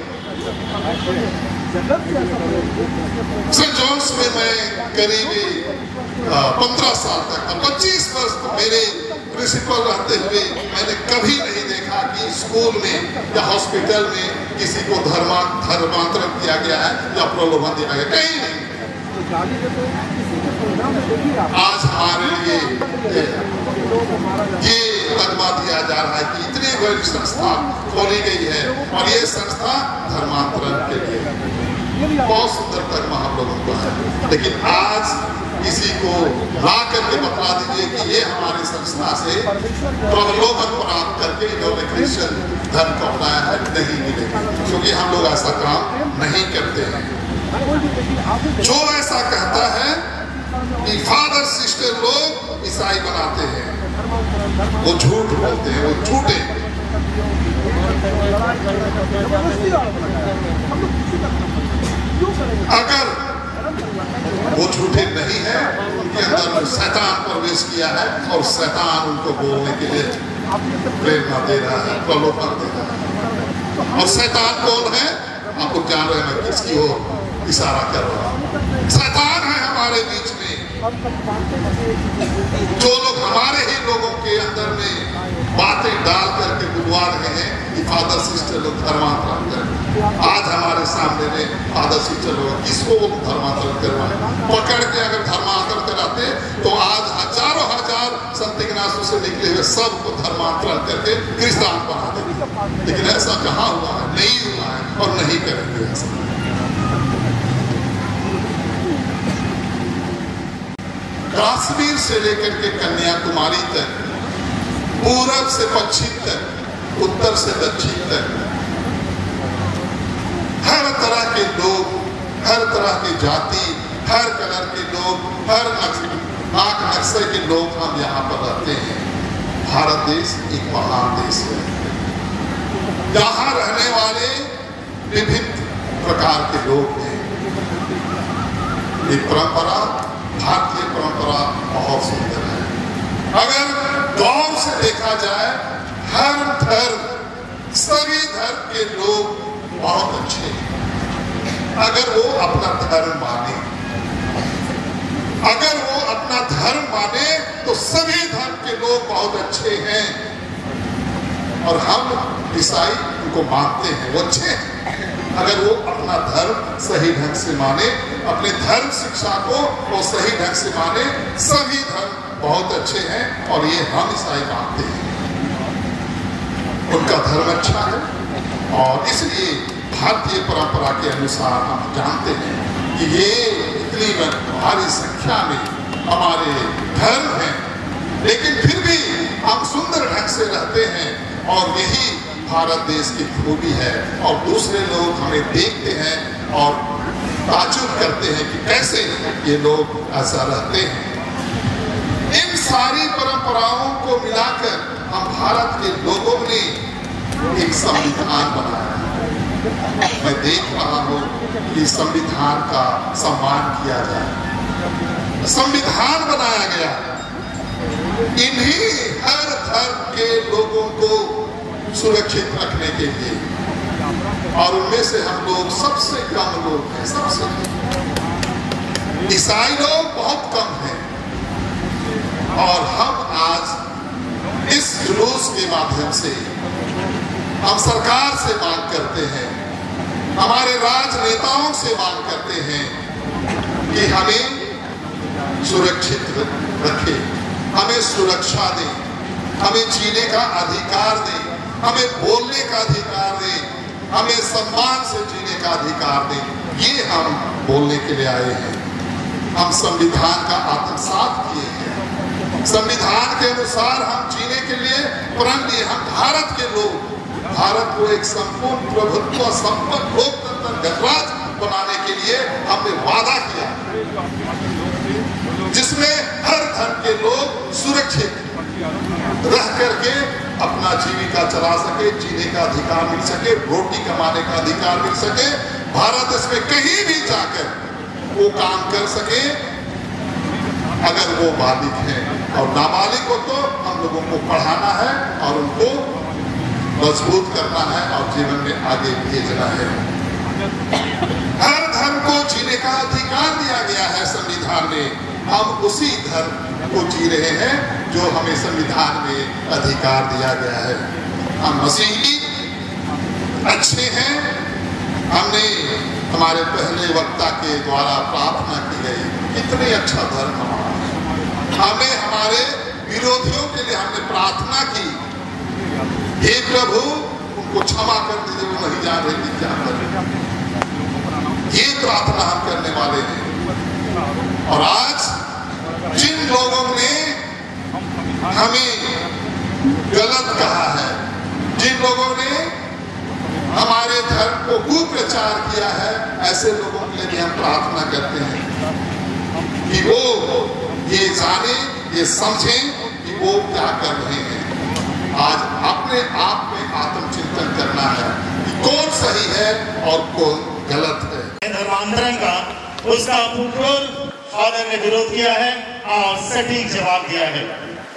सेंट जॉन्स में मैं करीबी 15 साल तक, 25 वर्ष तो मेरे प्रिंसिपल रहते हुए मैंने कभी नहीं देखा कि स्कूल में या हॉस्पिटल में किसी को धर्मांतरण किया गया है या प्रलोभन दिया गया, कहीं नहीं। आज हमारे लिए ये कदमा दिया जा रहा है कि इतनी बड़ी संस्था खोली गई है और ये संस्था धर्मांतरण के लिए बहुत सुंदर कदमा हम लोगों को है। लेकिन आज किसी को ला करके बता दीजिए कि ये हमारी संस्था से प्रलोभन प्राप्त करके इन्होंने क्रिश्चियन धर्म को अपनाया है, नहीं मिलेगा, क्योंकि हम लोग ऐसा काम नहीं करते हैं। जो ऐसा कहता है कि फादर सिस्टर लोग ईसाई बनाते हैं, वो झूठ बोलते हैं, वो झूठे। अगर वो झूठे नहीं है, उनके अंदर शैतान प्रवेश किया है और शैतान उनको बोलने के लिए प्रेरणा दे रहा है, प्रलोभन दे रहा है। और शैतान कौन है? आपको जान रहे हैं किसकी ओर इशारा कर रहा हूं। शैतान है हमारे बीच में, जो लोग हमारे ही लोगों के अंदर में बातें डाल करके बुलवा रहे हैं कि फादर सिस्टर लोग धर्मांतरण करें। आज हमारे सामने में फादर सिस्टर लोग किसको धर्मांतरण करवाए, पकड़ के अगर धर्मांतरण कराते तो आज हजारों हजार संत इग्नासियस से निकले हुए सबको धर्मांतरण करके क्रिश्चियन बना देंगे। लेकिन ऐसा कहाँ हुआ है? नहीं हुआ है और नहीं करेंगे ऐसा। कश्मीर से लेकर के कन्याकुमारी तक, पूरब से पश्चिम तक, उत्तर से दक्षिण तक, हर तरह के लोग, हर तरह की जाति, हर कलर के लोग, हर आंख नक्शे के लोग हम यहाँ पर रहते हैं। भारत देश एक महान देश है। यहाँ रहने वाले विभिन्न प्रकार के लोग हैं। ये परंपरा, भारतीय परंपरा बहुत सुंदर है। अगर गौर से देखा जाए, हर धर्म, सभी धर्म के लोग बहुत अच्छे हैं। अगर वो अपना धर्म माने, अगर वो अपना धर्म माने तो सभी धर्म के लोग बहुत अच्छे हैं। और हम ईसाई उनको मानते हैं, वो अच्छे हैं। अगर वो अपना धर्म सही ढंग से माने, अपने धर्म शिक्षा को वो सही ढंग से माने, सभी धर्म बहुत अच्छे हैं और ये हम ईसाई मानते हैं। उनका धर्म अच्छा है और इसलिए भारतीय परंपरा के अनुसार हम जानते हैं कि ये इतनी भारी संख्या में हमारे धर्म हैं, लेकिन फिर भी हम सुंदर ढंग से रहते हैं और यही भारत देश की खूबी है। और दूसरे लोग हमें देखते हैं और ताज्जुब करते हैं कि कैसे ये लोग ऐसा रहते हैं। इन सारी परंपराओं को मिलाकर हम भारत के लोगों ने एक संविधान बनाया है। मैं देख रहा हूँ कि संविधान का सम्मान किया जाए, संविधान बनाया गया इन्हीं हर धर्म के लोगों को सुरक्षित रखने के लिए। और उनमें से हम लोग सबसे कम लोग हैं, सबसे ईसाई लोग बहुत कम हैं। और हम आज इस जुलूस के माध्यम से हम सरकार से मांग करते हैं, हमारे राजनेताओं से मांग करते हैं कि हमें सुरक्षित रखे, हमें सुरक्षा दे, हमें जीने का अधिकार दे, हमें बोलने का अधिकार दे, हमें सम्मान से जीने का अधिकार दे। ये हम बोलने के लिए आए हैं। हम संविधान का आत्मसात किए हैं, संविधान के अनुसार हम जीने के लिए प्रण लिए। हम भारत के लोग, भारत को एक संपूर्ण प्रभुत्व संपन्न लोकतंत्र गणराज्य बनाने के लिए हमने वादा किया, जिसमें हर धर्म के लोग सुरक्षित रह करके अपना जीविका चला सके, जीने का अधिकार मिल सके, रोटी कमाने का अधिकार मिल सके, भारत इसमें कहीं भी जाकर वो काम कर सके। अगर वो बालिग हैं और नाबालिग हो तो हम लोगों को पढ़ाना है और उनको मजबूत करना है और जीवन में आगे भेजना है। हर धर्म को जीने का अधिकार दिया गया है संविधान में। हम उसी धर्म को जी रहे हैं जो हमें संविधान में अधिकार दिया गया है। हम मसीही अच्छे हैं। हमने हमारे पहले वक्ता के द्वारा प्रार्थना की गई, कितने अच्छा धर्म हमारा। हमें हमारे विरोधियों के लिए हमने प्रार्थना की, हे प्रभु उनको क्षमा कर दीजिए, वो नहीं जान रहे कि क्या करें। ये प्रार्थना हम करने वाले हैं। और आज जिन लोगों ने हमें गलत कहा है, जिन लोगों ने हमारे धर्म को कुप्रचार किया है, ऐसे लोगों के लिए भी हम प्रार्थना करते हैं कि वो ये जाने, ये समझें कि वो क्या कर रहे हैं। आज अपने आप में आत्मचिंतन करना है कि कौन सही है और कौन गलत है। धर्मांतरण का उसका पुरजोर फादर ने विरोध किया है और सटीक जवाब दिया है।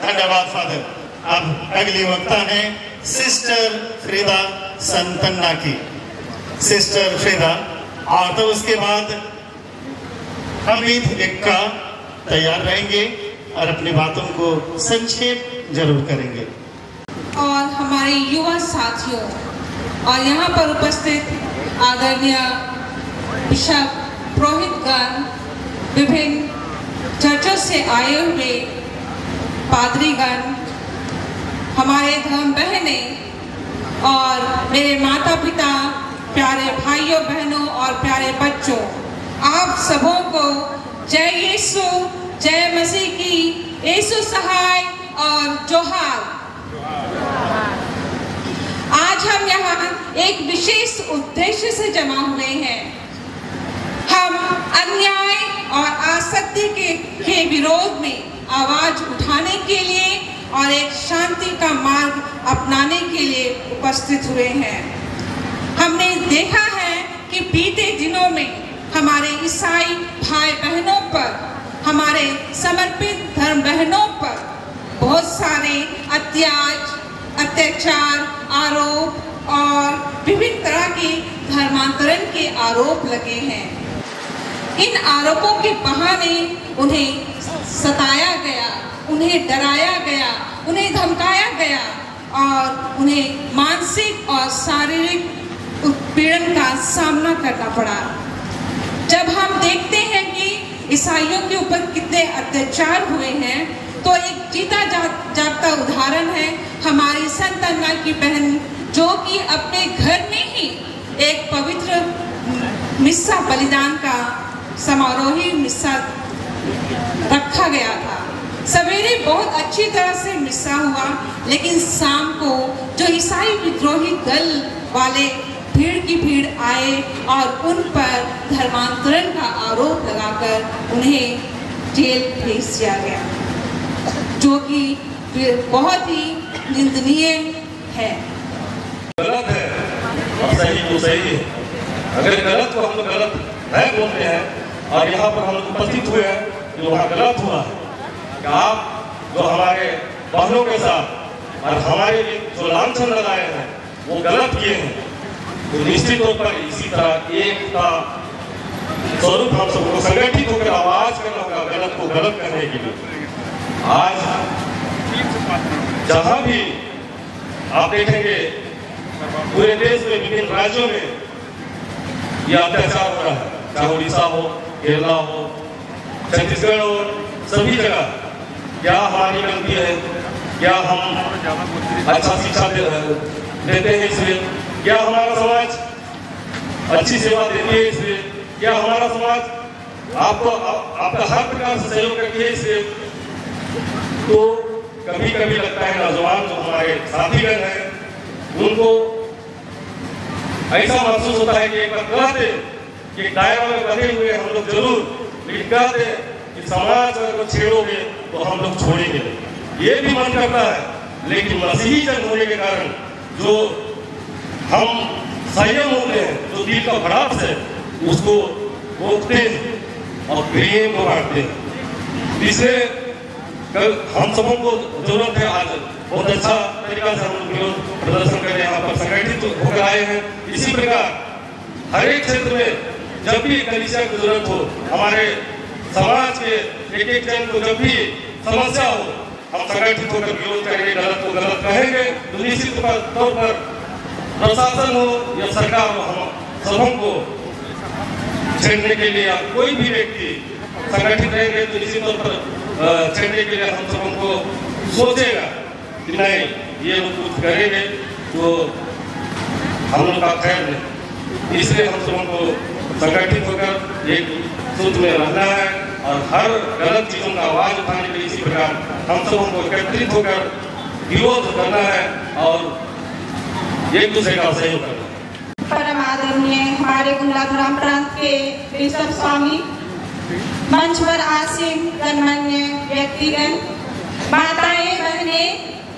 धन्यवाद फादर। अब अगली वक्ता है सिस्टर फ्रीदा संतन्ना की। सिस्टर फ्रीदा, और तो उसके बाद हमीद इक्का तैयार रहेंगे और अपनी बातों को संक्षेप जरूर करेंगे। और हमारे युवा साथियों और यहाँ पर उपस्थित आदरणीय बिशप पुरोहितगण, विभिन्न चर्चों से आए हुए पादरीगण, हमारे धर्म बहनें और मेरे माता पिता, प्यारे भाइयों बहनों और प्यारे बच्चों, आप सबों को जय यीशु, जय मसीह की, यीशु सहाय और जोहार। आज हम यहाँ एक विशेष उद्देश्य से जमा हुए हैं। हम अन्याय और आसक्ति के विरोध में आवाज उठाने के लिए और एक शांति का मार्ग अपनाने के लिए उपस्थित हुए हैं। हमने देखा है कि बीते दिनों में हमारे ईसाई भाई बहनों पर, हमारे समर्पित धर्म बहनों पर बहुत सारे अत्याचार, आरोप और विभिन्न तरह के धर्मांतरण के आरोप लगे हैं। इन आरोपों के बहाने उन्हें सताया गया, उन्हें डराया गया, उन्हें धमकाया गया और उन्हें मानसिक और शारीरिक उत्पीड़न का सामना करना पड़ा। जब हम देखते हैं कि ईसाइयों के ऊपर कितने अत्याचार हुए हैं, तो एक जीता जागता उदाहरण है हमारी संतन्ना की बहन, जो कि अपने घर में ही एक पवित्र मिस्सा बलिदान का समारोही मिस्सा रखा गया था। सवेरे बहुत अच्छी तरह से मिस्सा हुआ, लेकिन शाम को जो ईसाई विद्रोही दल वाले भीड़ की भीड़ आए और उन पर धर्मांतरण का आरोप लगाकर उन्हें जेल भेज दिया गया, जो कि बहुत ही निंदनीय है। गलत है और सही तो सही है। अगर गलत को हम लोग गलत नहीं बोलते हैं और यहाँ पर हम लोग उपस्थित हुए हैं जो वहाँ गलत हुआ है, कि आप जो हमारे बहनों के साथ और हमारे जो लांछन लगाए हैं वो गलत किए हैं, तो निश्चित तौर पर इसी तरह एकता स्वरूप हम सबको संगठित होकर आवाज करना होगा गलत को गलत करने के लिए। आज जहाँ भी आप देखेंगे पूरे देश में विभिन्न राज्यों में यह अत्याचार हो रहा है, चाहे उड़ीसा हो, केरला हो, छत्तीसगढ़ हो, सभी जगह क्या हमारी गलती है, क्या हम अच्छा शिक्षा देते हैं इसलिए, क्या हमारा समाज अच्छी सेवा देती है इसलिए, क्या हमारा समाज आपका हर प्रकार से सहयोग करती है इसलिए। तो कभी कभी लगता है नौजवान जो हमारे साथीगण हैं उनको ऐसा महसूस होता है कि एक बार कहते कि दायरा में बंधे हुए हम लोग जरूर, लेकिन कहते कि समाज अगर छेड़ोगे तो हम लोग छोड़ेंगे। ये भी मन करता है, लेकिन मसीही जन होने के कारण जो हम संयम होते हैं, जो दिल का भड़ास है उसको रोकते हैं और प्रेम को बांटते हैं। इसलिए कल हम सबों को जरूरत है, आज बहुत अच्छा तरीका से हम लोग विरोध प्रदर्शन करने यहाँ पर संगठित होकर आए हैं। इसी प्रकार हर एक क्षेत्र में जब भी कलीसिया की जरूरत हो, हमारे समाज के एक एक जन को जब भी समस्या हो, हम संगठित होकर विरोध करेंगे, गलत को गलत कहेंगे। तो निश्चित तौर पर प्रशासन हो या सरकार हो, हम सबों को छेड़ने के लिए या कोई भी व्यक्ति संगठित रहेंगे तो निश्चित तौर पर छेड़ने के लिए हम सबों को सोचेगा कि नहीं ये लोग कुछ करेंगे तो हम लोग का खैर नहीं। इसलिए हम सबों को संगठित होकर एक सूत्र में रहना है और हर गलत चीजों का आवाज उठाने के लिए इसी प्रकार हम सबों को एकत्रित होकर विरोध करना है और एक दूसरे का सहयोग करना है। परम आदरणीय हमारे गुमलाधुराम प्रांत के बिशप स्वामी, मंच पर आसीन गणमान्य व्यक्तिगण, माताएं बहनें,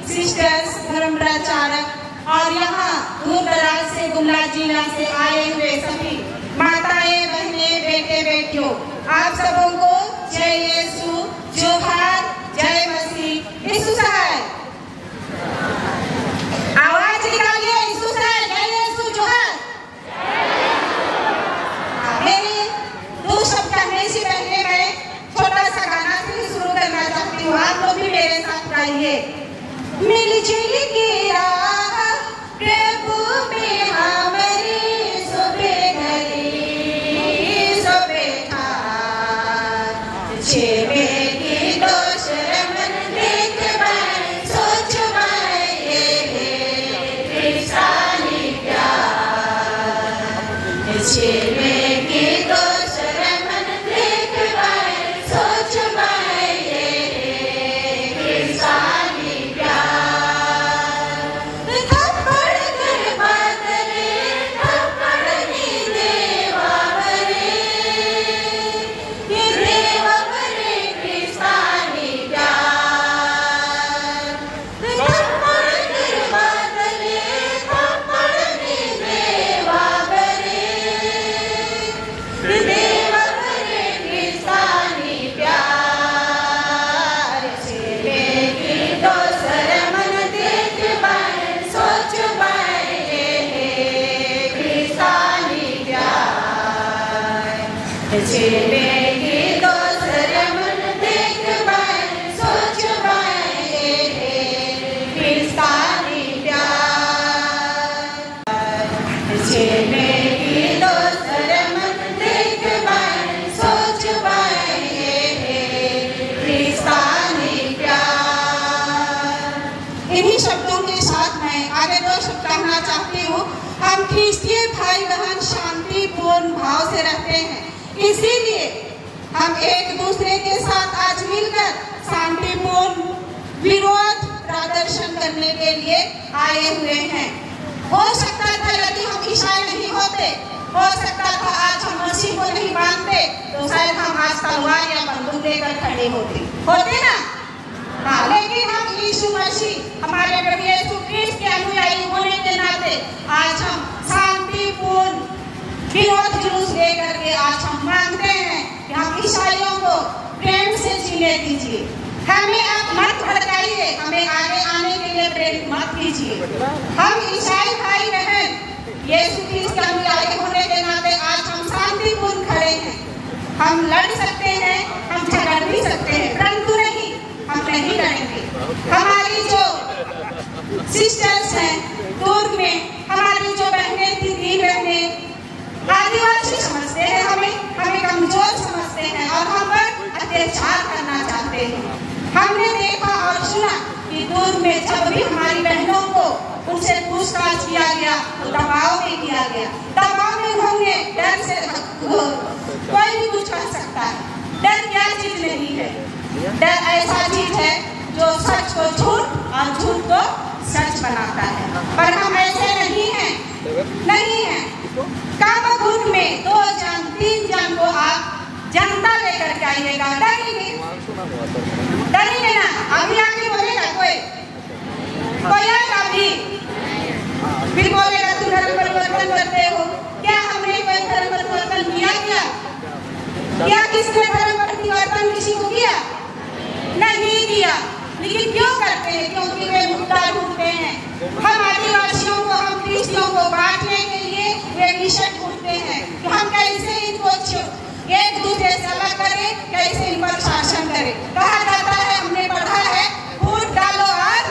सिस्टर्स, धर्म प्रचारक और यहाँ दूर दराज से गुमला जिला से आए हुए सभी माताएं बहनें, बेटे बेटियों, आप सबों को जय यीशु, जोहार, जय मसीह, यीशु सहाय। आवाज निकालिए, यीशु सहाय, जय यीशु, जोहार। मेरे दो शब्द कहने से पहले मैं छोटा सा गाना से शुरू करना चाहती हूँ, आप लोग भी मेरे साथ गाइए। मिलजुल के राह प्रभु में हमारे सोबे घरी सोबे ठार, छेबे की दोष रमन देख बाय सोच बाय कृष्णानी प्यार, छेबे की दोष रमन देख बाय सोच बाय कृष्णानी प्यार। इन्हीं शब्दों के साथ मैं आगे दो शब्द कहना चाहती हूँ। हम ख्रिस्तीय भाई बहन शांतिपूर्ण भाव से रहते हैं, इसीलिए हम एक दूसरे के साथ आज मिलकर शांतिपूर्ण विरोध प्रदर्शन करने के लिए आए हुए हैं। हो सकता था यदि हम ईसाई नहीं होते, हो सकता था आज हम मसीह को नहीं मानते, तो शायद हम आज तलवार या बंदूक लेकर खड़े होते ना। हाँ, लेकिन हम यीशु मसीह हमारे प्रभु यीशु क्रिस्ट के अनुयायी होने के नाते आज हम शांतिपूर्ण विरोध जुलूस लेकर के आज हम मांगते हैं कि हम ईसाइयों को प्रेम से जीने दीजिए, हमें आप मत भड़काइए, हमें आगे आने के लिए प्रेरित मत कीजिए। हम ईसाई भाई बहन यीशु क्रिस्ट के अनुयायी होने के नाते आज हम शांतिपूर्ण खड़े हैं। हम लड़ सकते हैं, हम झगड़ भी सकते हैं, परंतु नहीं, हम नहीं लड़ेंगे। हमारी जो सिस्टर्स हैं दुर्ग में, हमारी जो बहनें थी, दीन बहनें, आदिवासी समझते हैं हमें कमजोर समझते हैं और हम पर अत्याचार करना चाहते हैं। जब भी हमारी बहनों को उनसे पूछताछ किया गया तो दबाव में किया गया। दबाव में होंगे, डर से कोई भी कुछ कर सकता है। डर क्या चीज नहीं है, डर ऐसा चीज है जो सच को झूठ और झूठ को सच बनाता है। पर हम ऐसे नहीं हैं, नहीं हैं। कामकुंड में 2 जन 3 जन को आप जनता लेकर के आइएगा, डरेंगे ना? अभी आगे बोलेगा कोई आएगा अभी फिर बोलेगा तुम धर्म परिवर्तन करते हो। क्या हमने कोई धर्म परिवर्तन किया? क्या किसने धर्म परिवर्तन किसी को किया? नहीं किया। लेकिन क्यों करते हैं? क्योंकि वे मुद्दा ढूंढते हैं। हम आदिवासियों को, हम कृषियों को बांटने के लिए वे विषय ढूंढते हैं कि हम कैसे इनको एक दूसरे से अलग करें, कैसे इन पर शासन करें। कहा जाता है, हमने पढ़ा है, वोट डालो और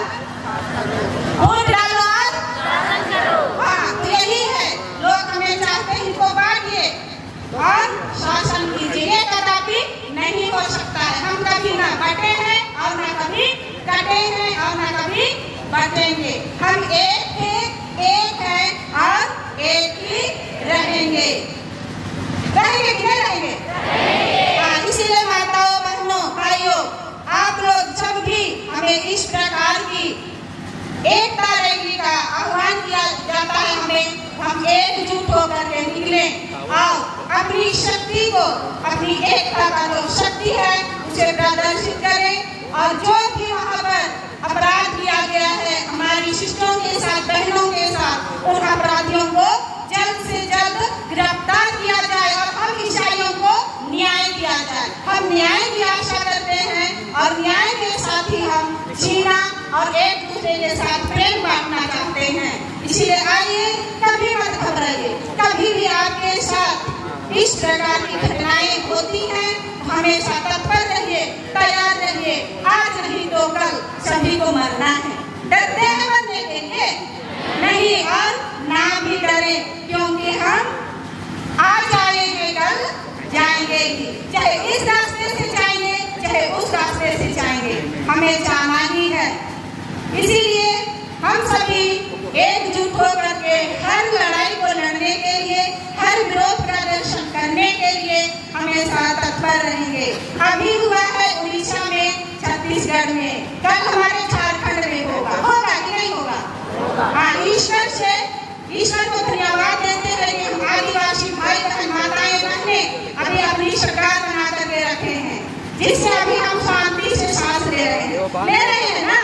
हाँ, तो यही है। लोग हमें चाहते हैं इनको बांटिए और शासन कीजिए। ये कदापि नहीं हो सकता है। हम कभी ना बटे हैं और ना कभी कटे हैं और ना कभी बटेंगे। हम एक हैं और एक ही रहेंगे। रहेंगे कि नहीं रहेंगे? हाँ, इसीलिए माताओं, बहनों, भाइयों, आप लोग जब भी हमें इस प्रकार की एकता रैली का आह्वान किया जाता है, हम एकजुट होकर के निकले और अपनी शक्ति को, अपनी एकता का जो शक्ति है उसे प्रदर्शित करें। और जो भी वहाँ पर अपराध किया गया है हमारी सिस्टरों के साथ, बहनों के साथ, उन अपराधियों को जल्द से जल्द गिरफ्तार किया जाए और हम ईसाइयों को न्याय दिया जाए। हम न्याय की आशा करते हैं और न्याय के साथ ही हम जीना और एक दूसरे के साथ प्रेम बांटना चाहते हैं। इसलिए आइए, कभी मत घबराइए। कभी भी आपके साथ इस प्रकार की घटनाएं होती हैं, हमेशा तत्पर रहिए, तैयार रहिए। आज नहीं तो कल सभी को मरना है। डरते हैं मरने के लिए? नहीं, और ना भी डरे, क्योंकि हम आज आएंगे, कल जाएंगे ही। चाहे इस रास्ते से जाएंगे, चाहे उस रास्ते से जाएंगे, हमें जाना ही है। इसीलिए हम सभी एकजुट होकर के हर लड़ाई को लड़ने के लिए, हर विरोध प्रदर्शन करने के लिए हमेशा तत्पर रहेंगे। अभी हुआ है उड़ीसा में, छत्तीसगढ़ में, कल हमारे झारखंड में होगा कि नहीं होगा? हाँ, ईश्वर को धन्यवाद देते हुए कि हम आदिवासी भाई बहन, माताएं, बहनें अभी अपनी सरकार बना करके रखे हैं, जिससे अभी हम शांति से सांस ले रहे हैं ना?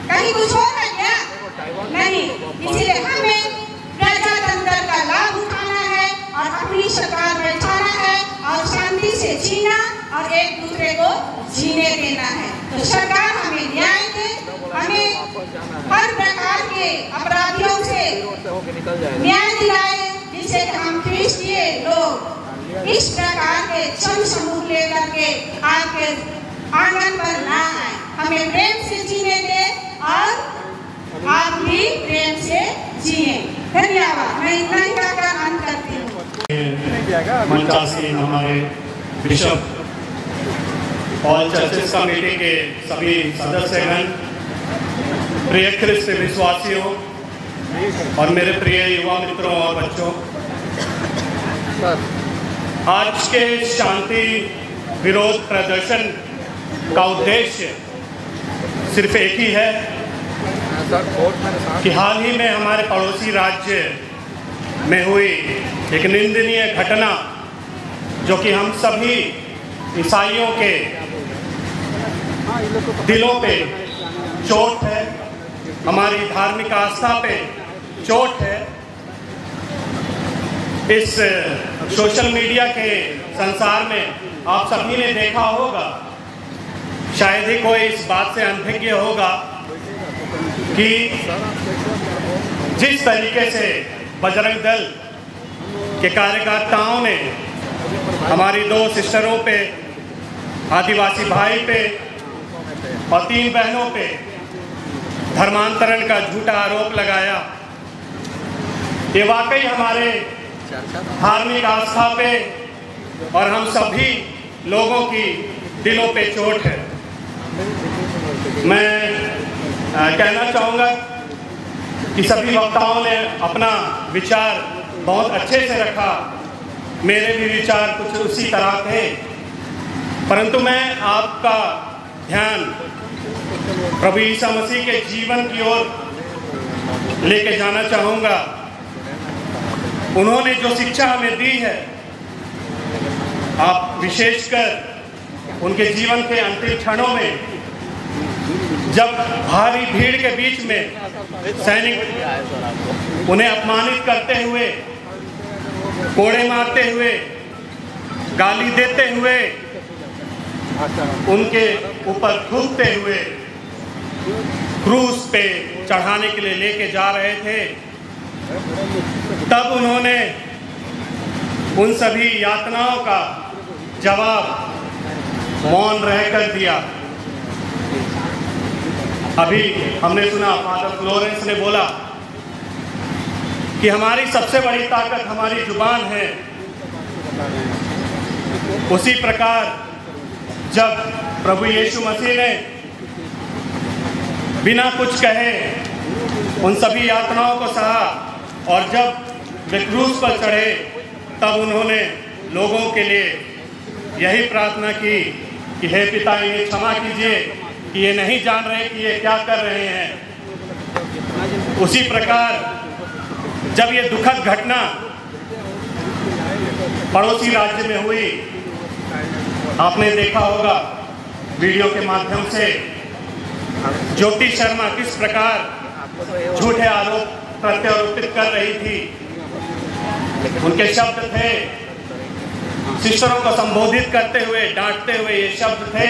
कहीं कुछ होगा क्या? नहीं। इसलिए हमें प्रजातंत्र का लाभ उठाना है और अपनी सरकार बैठाना है और शांति से जीना और एक दूसरे को जीने देना है। तो सरकार हमें न्याय दे, हमें हर प्रकार के अपराधियों से न्याय दिलाए, जिससे हम क्रिश्चियन लोग इस प्रकार के जन समूह लेकर के आपके आंगन पर ना आए। हमें प्रेम से जीने दे और आप भी प्रेम से जिए। धन्यवाद। मैं इतना ही कहकर अंत करती हूँ। मंचासीन हमारे बिशप ऑल चर्चेस कमेटी के सभी सदस्यगण, प्रिय ख्रिस्त विश्वासियों और मेरे प्रिय युवा मित्रों और बच्चों, आज के शांति विरोध प्रदर्शन का उद्देश्य सिर्फ एक ही है कि हाल ही में हमारे पड़ोसी राज्य में हुई एक निंदनीय घटना, जो कि हम सभी ईसाइयों के दिलों पे चोट है, हमारी धार्मिक आस्था पे चोट है। इस सोशल मीडिया के संसार में आप सभी ने देखा होगा, शायद ही कोई इस बात से अनभिज्ञ होगा कि जिस तरीके से बजरंग दल के कार्यकर्ताओं ने हमारी 2 सिस्टरों पे, आदिवासी भाई पे और 3 बहनों पे धर्मांतरण का झूठा आरोप लगाया, ये वाकई हमारे धार्मिक आस्था पे और हम सभी लोगों की दिलों पे चोट है। मैं कहना चाहूँगा कि सभी वक्ताओं ने अपना विचार बहुत अच्छे से रखा। मेरे भी विचार कुछ उसी तरह थे, परंतु मैं आपका ध्यान प्रभु यीशु मसीह के जीवन की ओर लेके जाना चाहूँगा। उन्होंने जो शिक्षा हमें दी है, आप विशेषकर उनके जीवन के अंतिम क्षणों में, जब भारी भीड़ के बीच में सैनिक उन्हें अपमानित करते हुए, कोड़े मारते हुए, गाली देते हुए, उनके ऊपर थूकते हुए क्रूस पे चढ़ाने के लिए लेके जा रहे थे, तब उन्होंने उन सभी यातनाओं का जवाब मौन रहकर दिया। अभी हमने सुना फादर फ्लोरेंस ने बोला कि हमारी सबसे बड़ी ताकत हमारी जुबान है। उसी प्रकार जब प्रभु यीशु मसीह ने बिना कुछ कहे उन सभी यातनाओं को सहा और जब वे क्रूस पर चढ़े, तब उन्होंने लोगों के लिए यही प्रार्थना की कि हे पिता, इन्हें क्षमा कीजिए कि ये नहीं जान रहे कि ये क्या कर रहे हैं। उसी प्रकार जब ये दुखद घटना पड़ोसी राज्य में हुई, आपने देखा होगा वीडियो के माध्यम से ज्योति शर्मा किस प्रकार झूठे आरोप प्रत्यारोपित कर रही थी। उनके शब्द थे, सिस्टरों को संबोधित करते हुए, डांटते हुए ये शब्द थे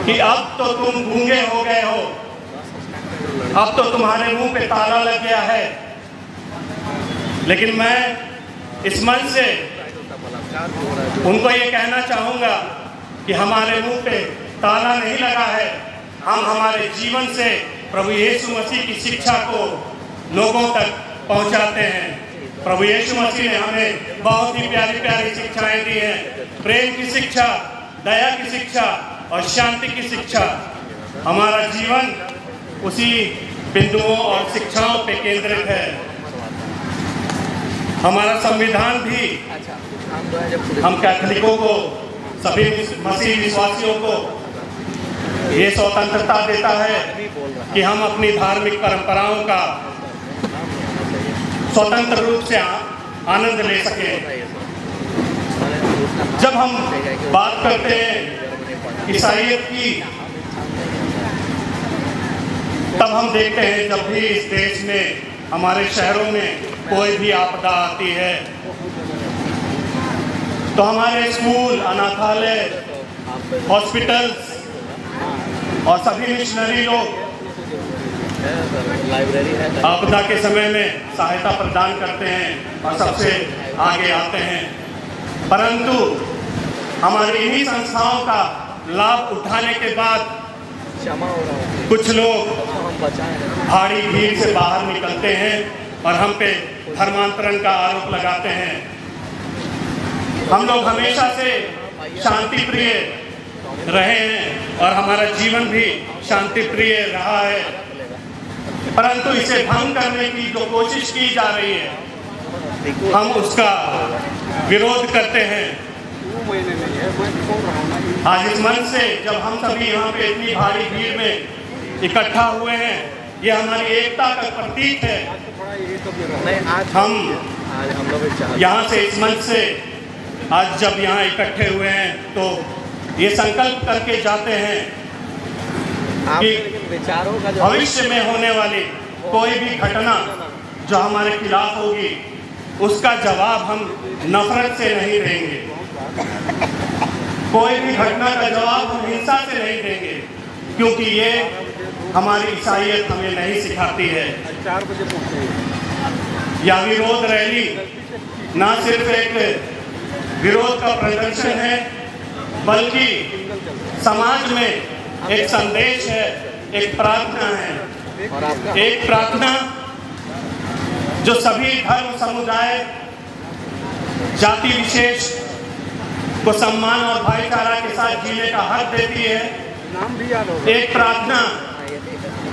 कि अब तो तुम गूंगे हो गए हो, अब तो तुम्हारे मुंह पे ताला लग गया है। लेकिन मैं इस मंच से उनको ये कहना चाहूँगा कि हमारे मुंह पे ताला नहीं लगा है। हम हमारे जीवन से प्रभु यीशु मसीह की शिक्षा को लोगों तक पहुँचाते हैं। प्रभु यीशु मसीह ने हमें बहुत ही प्यारी प्यारी शिक्षाएं दी हैं। प्रेम की शिक्षा, दया की शिक्षा और शांति की शिक्षा। हमारा जीवन उसी बिंदुओं और शिक्षाओं पे केंद्रित है। हमारा संविधान भी हम कैथोलिकों को, सभी मसीह विश्वासियों को ये स्वतंत्रता देता है कि हम अपनी धार्मिक परंपराओं का स्वतंत्र रूप से आनंद ले सकें। जब हम बात करते हैं ईसाइयत की, तब हम देखते हैं जब भी इस देश में, हमारे शहरों में कोई भी आपदा आती है, तो हमारे स्कूल, अनाथालय, हॉस्पिटल्स और सभी मिशनरी लोग आपदा के समय में सहायता प्रदान करते हैं और सबसे आगे आते हैं। परंतु हमारी इन्हीं संस्थाओं का लाभ उठाने के बाद कुछ लोग भारी भीड़ से बाहर निकलते हैं और हम पे धर्मांतरण का आरोप लगाते हैं। हम लोग हमेशा से शांति प्रिय रहे हैं और हमारा जीवन भी शांति प्रिय रहा है, परंतु इसे भंग करने की जो कोशिश की जा रही है, हम उसका विरोध करते हैं। आज इस मंच से जब हम सभी यहाँ पे इतनी भारी भीड़ में इकट्ठा हुए हैं, ये हमारी एकता का प्रतीक है। हम यहाँ से, इस मंच से आज जब यहाँ इकट्ठे हुए हैं, तो ये संकल्प करके जाते हैं कि भविष्य में होने वाली कोई भी घटना जो हमारे खिलाफ होगी, उसका जवाब हम नफरत से नहीं देंगे। कोई भी घटना का जवाब हम हिंसा से नहीं देंगे, क्योंकि ये हमारी ईसाइयत हमें नहीं सिखाती है। यह विरोध रैली ना सिर्फ एक विरोध का प्रदर्शन है, बल्कि समाज में एक संदेश है, एक प्रार्थना है। एक प्रार्थना जो सभी धर्म, समुदाय, जाति विशेष को सम्मान और भाईचारा के साथ जीने का हक देती है। एक प्रार्थना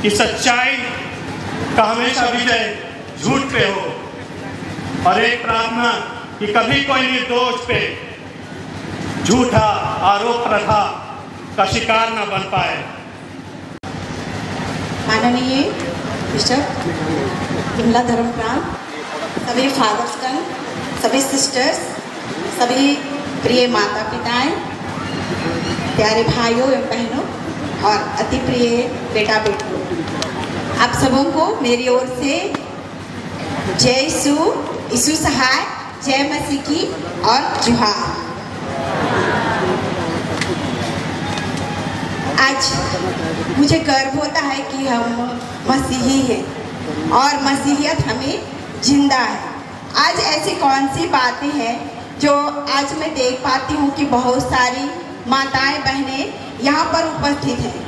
कि सच्चाई का हमेशा विजय झूठ पे हो, और एक प्रार्थना कि कभी कोई निर्दोष पे झूठा आरोप प्रथा का शिकार न बन पाए। माननीय बिशप विमला धर्मप्राण, सभी फादर्सगण, सभी सिस्टर्स, सभी प्रिय माता पिताएं, प्यारे भाइयों एवं बहनों और अति प्रिय बेटा बेटियों, आप सबों को मेरी ओर से जय यीशु सहाय, जय मसीह की और जुहार। आज मुझे गर्व होता है कि हम मसीही हैं और मसीहियत हमें जिंदा है। आज ऐसी कौन सी बातें हैं जो आज मैं देख पाती हूँ कि बहुत सारी माताएं बहनें यहाँ पर उपस्थित हैं।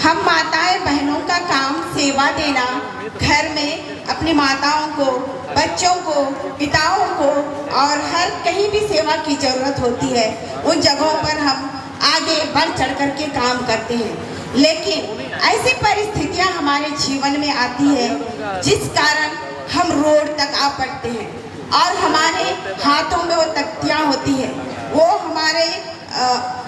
हम माताएं बहनों का काम सेवा देना, घर में अपनी माताओं को, बच्चों को, पिताओं को और हर कहीं भी सेवा की जरूरत होती है, उन जगहों पर हम आगे बढ़ चढ़ कर के काम करते हैं। लेकिन ऐसी परिस्थितियां हमारे जीवन में आती है जिस कारण हम रोड तक आ पड़ते हैं और हमारे हाथों में वो तख्तियां होती है, वो हमारे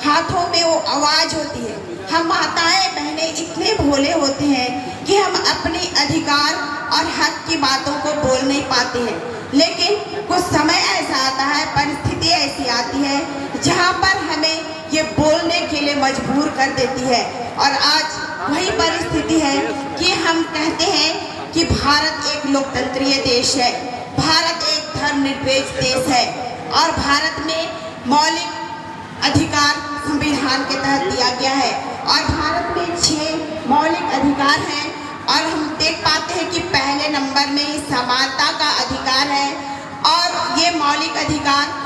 हाथों में वो आवाज होती है। हम माताएं बहनें इतने भोले होते हैं कि हम अपने अधिकार और हक की बातों को बोल नहीं पाते हैं। लेकिन कुछ समय ऐसा आता है, परिस्थिति ऐसी आती है जहाँ पर हमें ये बोलने के लिए मजबूर कर देती है। और आज वही परिस्थिति है कि हम कहते हैं कि भारत एक लोकतंत्रीय देश है, भारत एक धर्मनिरपेक्ष देश है और भारत में मौलिक अधिकार संविधान के तहत दिया गया है और भारत में 6 मौलिक अधिकार हैं। और हम देख पाते हैं कि पहले नंबर में ही समानता का अधिकार है और ये मौलिक अधिकार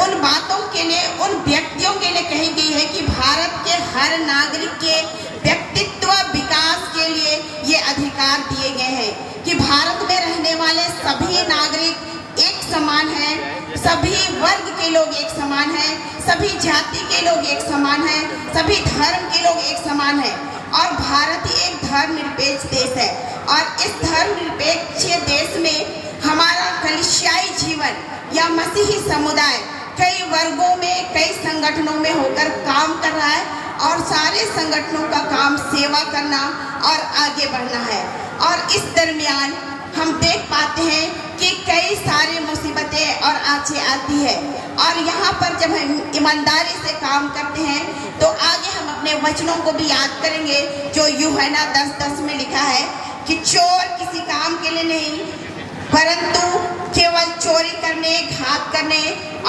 उन बातों के लिए, उन व्यक्तियों के लिए कही गई है कि भारत के हर नागरिक के व्यक्तित्व विकास के लिए ये अधिकार दिए गए हैं कि भारत में रहने वाले सभी नागरिक एक समान हैं, सभी वर्ग के लोग एक समान हैं, सभी जाति के लोग एक समान हैं, सभी धर्म के लोग एक समान हैं और भारत एक धर्मनिरपेक्ष देश है। और इस धर्मनिरपेक्ष देश में हमारा कलिसियाई जीवन या मसीही समुदाय कई वर्गों में, कई संगठनों में होकर काम कर रहा है और सारे संगठनों का काम सेवा करना और आगे बढ़ना है। और इस दरमियान हम देख पाते हैं कि कई सारी मुसीबतें और आँचें आती है और यहाँ पर जब हम ईमानदारी से काम करते हैं तो आगे हम अपने वचनों को भी याद करेंगे जो यूहन्ना 10:10 में लिखा है कि चोर किसी काम के लिए नहीं परंतु केवल चोरी करने, घात करने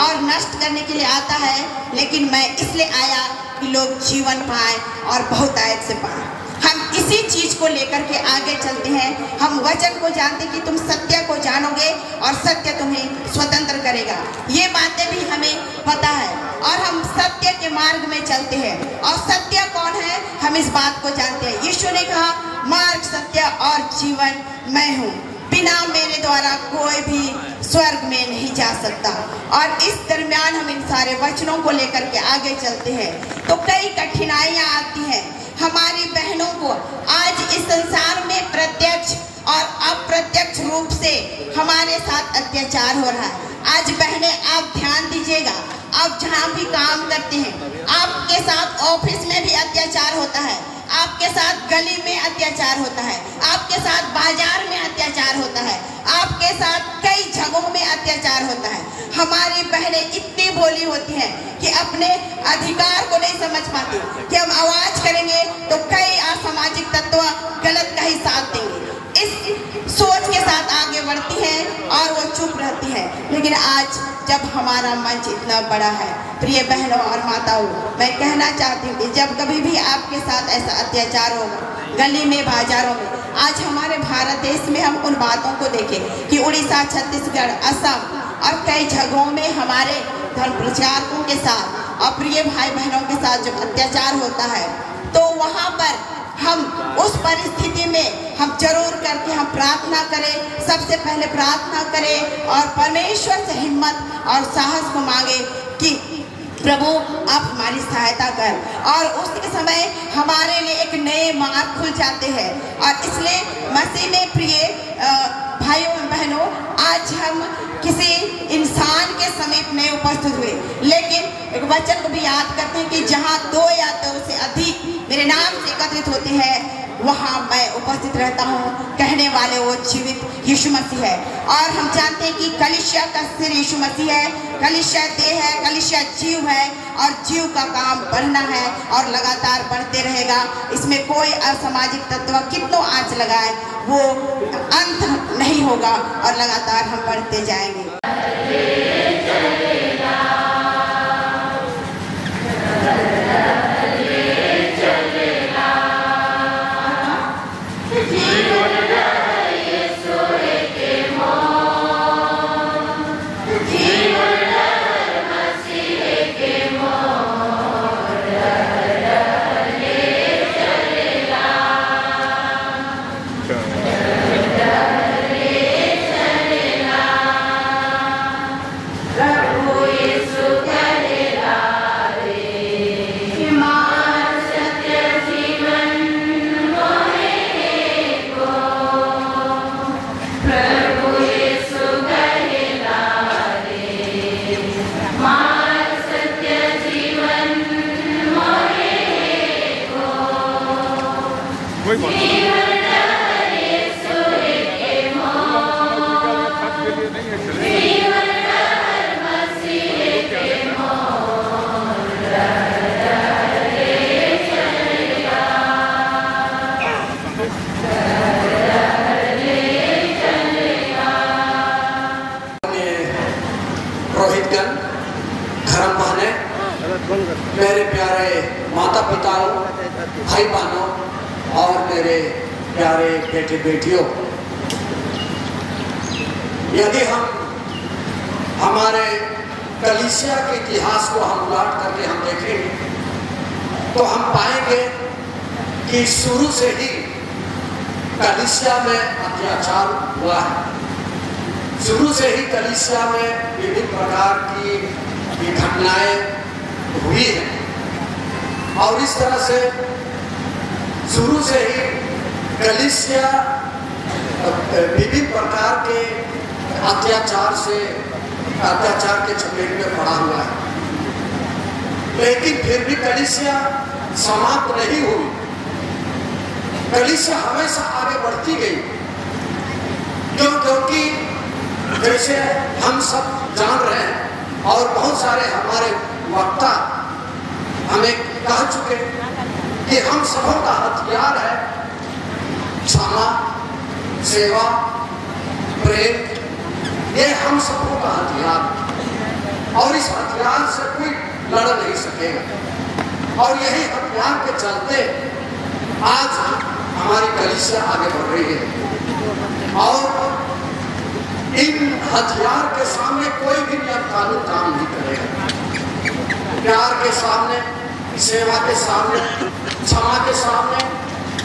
और नष्ट करने के लिए आता है, लेकिन मैं इसलिए आया कि लोग जीवन पाए और बहुतायत से पाए। हम इसी चीज को लेकर के आगे चलते हैं। हम वचन को जानते कि तुम सत्य को जानोगे और सत्य तुम्हें स्वतंत्र करेगा, ये बातें भी हमें पता है और हम सत्य के मार्ग में चलते हैं। और सत्य कौन है, हम इस बात को जानते हैं। यीशु ने कहा मार्ग, सत्य और जीवन मैं हूँ, बिना मेरे द्वारा कोई भी स्वर्ग में नहीं जा सकता। और इस दरमियान हम इन सारे वचनों को लेकर के आगे चलते हैं तो कई कठिनाइयाँ आती हैं हमारी बहनों को। आज इस संसार में प्रत्यक्ष और अप्रत्यक्ष रूप से हमारे साथ अत्याचार हो रहा है। आज बहनें आप ध्यान दीजिएगा, आप जहाँ भी काम करते हैं आपके साथ ऑफिस में भी अत्याचार होता है, आपके साथ गली में अत्याचार होता है, आपके साथ बाजार में अत्याचार होता है, आपके साथ कई जगहों में अत्याचार होता है। हमारी बहनें इतनी भोली होती हैं कि अपने अधिकार को नहीं समझ पाती कि हम आवाज करेंगे तो कई असामाजिक तत्व गलत का ही साथ देंगे। इस सोच के साथ आगे बढ़ती हैं और वो चुप रहती है। लेकिन आज जब हमारा मंच इतना बड़ा है, प्रिय बहनों और माताओं, मैं कहना चाहती हूँ कि जब कभी भी आपके साथ ऐसा अत्याचार होगा गली में, बाजारों में, आज हमारे भारत देश में हम उन बातों को देखें कि उड़ीसा, छत्तीसगढ़, असम और कई जगहों में हमारे धर्म प्रचारकों के साथ और प्रिय भाई बहनों के साथ जब अत्याचार होता है तो वहाँ पर हम उस परिस्थिति में हम जरूर करके हम प्रार्थना करें, सबसे पहले प्रार्थना करें और परमेश्वर से हिम्मत और साहस को मांगे कि प्रभु आप हमारी सहायता कर, और उसी समय हमारे लिए एक नए मार्ग खुल जाते हैं। और इसलिए मसीह में प्रिय भाइयों बहनों, आज हम किसी इंसान के समीप नहीं उपस्थित हुए, लेकिन एक वचन को भी याद करते हैं कि जहाँ 2 या 2 से अधिक मेरे नाम से एकत्रित होते हैं वहाँ मैं उपस्थित रहता हूँ, कहने वाले वो जीवित यीशु मसीह है। और हम जानते हैं कि कलीसिया का सिर यीशु मसीह है, कलीसिया देह है, कलीसिया जीव है, और जीव का काम बढ़ना है और लगातार बढ़ते रहेगा। इसमें कोई असामाजिक तत्व कितनों आंच लगाए वो अंत नहीं होगा और लगातार हम बढ़ते जाएंगे। मेरे प्यारे माता पिताओं, भाई बहनों और मेरे प्यारे बेटे बेटियों, यदि हम हमारे कलीसिया के इतिहास को हम उलट करके हम देखेंगे तो हम पाएंगे कि शुरू से ही कलीसिया में अत्याचार हुआ है। शुरू से ही कलीसिया में विभिन्न प्रकार की घटनाएं हुई है, और इस तरह से शुरू से ही कलीसिया विभिन्न प्रकार के अत्याचार के चपेट में पड़ा हुआ है। लेकिन फिर भी कलीसिया समाप्त नहीं हुई, कलीसिया हमेशा आगे बढ़ती गई। क्योंकि जैसे हम सब जान रहे हैं और बहुत सारे हमारे वक्ता हमें कह चुके कि हम सबों का हथियार है क्षमा, सेवा, प्रेम। ये हम सबों का हथियार है और इस हथियार से कोई लड़ नहीं सकेगा। और यही हथियार के चलते आज हमारी कलीसिया आगे बढ़ रही है, और इन हथियार के सामने कोई भी नियम कानून काम नहीं करेगा। प्यार के सामने, सेवा के सामने, क्षमा के सामने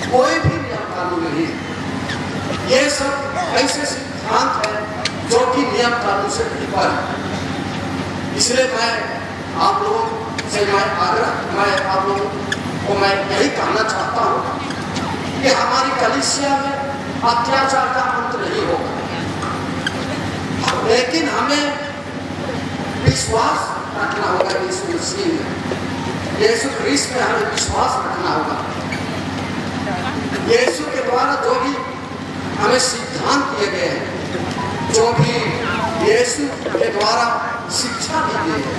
कोई भी नियम कानून नहीं है। ये सब ऐसे सिद्धांत है जो कि नियम कानून से ऊपर है। इसलिए मैं आप लोगों से मैं आप लोगों को मैं यही कहना चाहता हूँ कि हमारी कलीसिया में अत्याचार का अंत नहीं होगा, लेकिन हमें विश्वास रखना होगा यीशु मसीह में, यीशु क्रिस्त में हमें विश्वास रखना होगा। यीशु के द्वारा जो भी हमें सिद्धांत दिए गए हैं, जो भी यीशु के द्वारा शिक्षा दी गई है,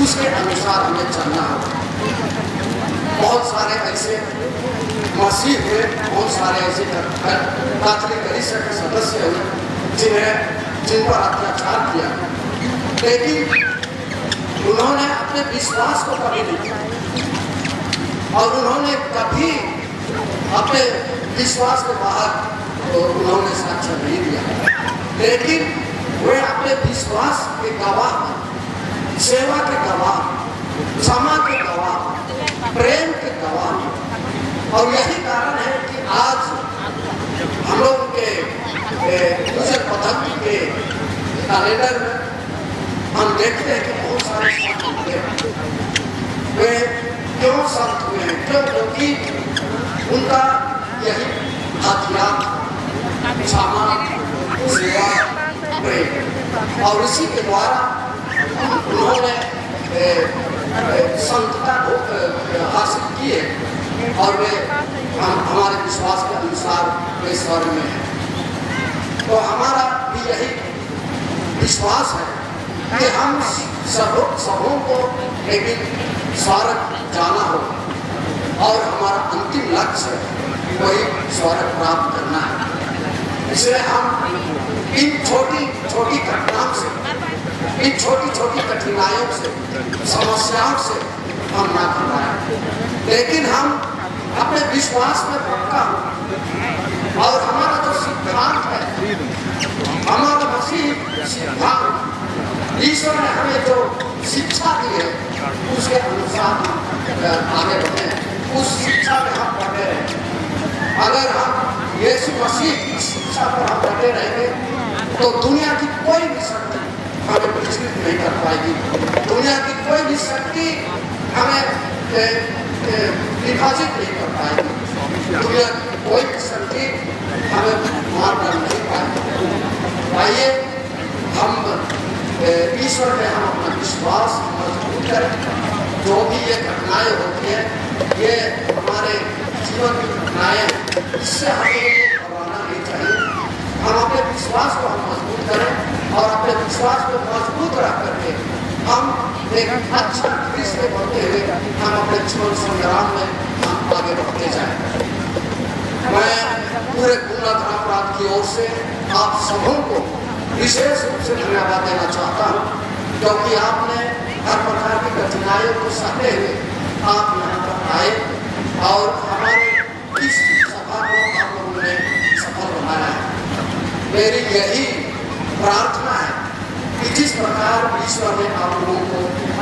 उसके अनुसार हमें चलना होगा। बहुत सारे ऐसे मसीह हुए, बहुत सारे ऐसे कैथोलिक कलीसिया के सदस्य हुए जिन पर अत्याचार किया, लेकिन उन्होंने अपने विश्वास को कभी नहीं किया और उन्होंने कभी अपने विश्वास के बाहर उन्होंने साक्ष्य नहीं दिया, लेकिन वे अपने विश्वास के गवाह, सेवा के गवाह, क्षमा के गवाह, प्रेम के गवाह। और यही कारण है कि आज हम लोग के दूसरे पद्धति के कैलेंडर में हम देखते हैं कि बहुत सारे क्यों संत हुए हैं? क्यों? क्योंकि उनका यही हथियार क्षमा, सेवा, प्रेम, और इसी के द्वारा उन्होंने संतता हासिल की है और वे हमारे विश्वास के अनुसार वे स्वर्ग में हैं। तो हमारा भी यही विश्वास है कि हम सबों को एक दिन स्वर्ग जाना हो और हमारा अंतिम लक्ष्य वही स्वर्ग प्राप्त करना है। इसलिए हम इन छोटी छोटी घटनाओं से, इन छोटी छोटी कठिनाइयों से, समस्याओं से हम ना घबराएं, लेकिन हम अपने विश्वास में पक्का हो और हमारा जो सिद्धांत है, हमारा मसीह सिद्धांत, ईश्वर ने हमें जो शिक्षा दी है उसके अनुसार हम आगे बढ़े, उस शिक्षा में हम पढ़े रहे। अगर हम यीशु मसीह की शिक्षा पर हम डटे रहेंगे तो दुनिया की कोई भी शक्ति हमें विचलित नहीं कर पाएगी, दुनिया की कोई भी शक्ति हमें विभाजित नहीं कर पाएगी, दुनिया की कोई भी शक्ति हमें मार डाल नहीं पाएगी। आइए हम ईश्वर में हम अपना विश्वास मजबूत करें। जो भी ये घटनाएं होती है, ये हमारे जीवन की घटनाएं, इससे हमें घबराना नहीं चाहिए। हम अपने विश्वास को हम मजबूत करें और अपने विश्वास को मजबूत रख करके हम एक अच्छा दृश्य बनते हुए हम अपने जीवन संग्राम में हम आगे बढ़ते जाएं। मैं पूरे गुना धर्मराज की ओर से आप सबों को विशेष रूप से धन्यवाद देना चाहता हूँ, क्योंकि आपने हर प्रकार की कठिनाइयों को सहते हुए आप यहाँ पर आए और हमारे इस सभा को आप लोगों ने सफल बनाया है। मेरी यही प्रार्थना है कि जिस प्रकार ईश्वर ने आप लोगों को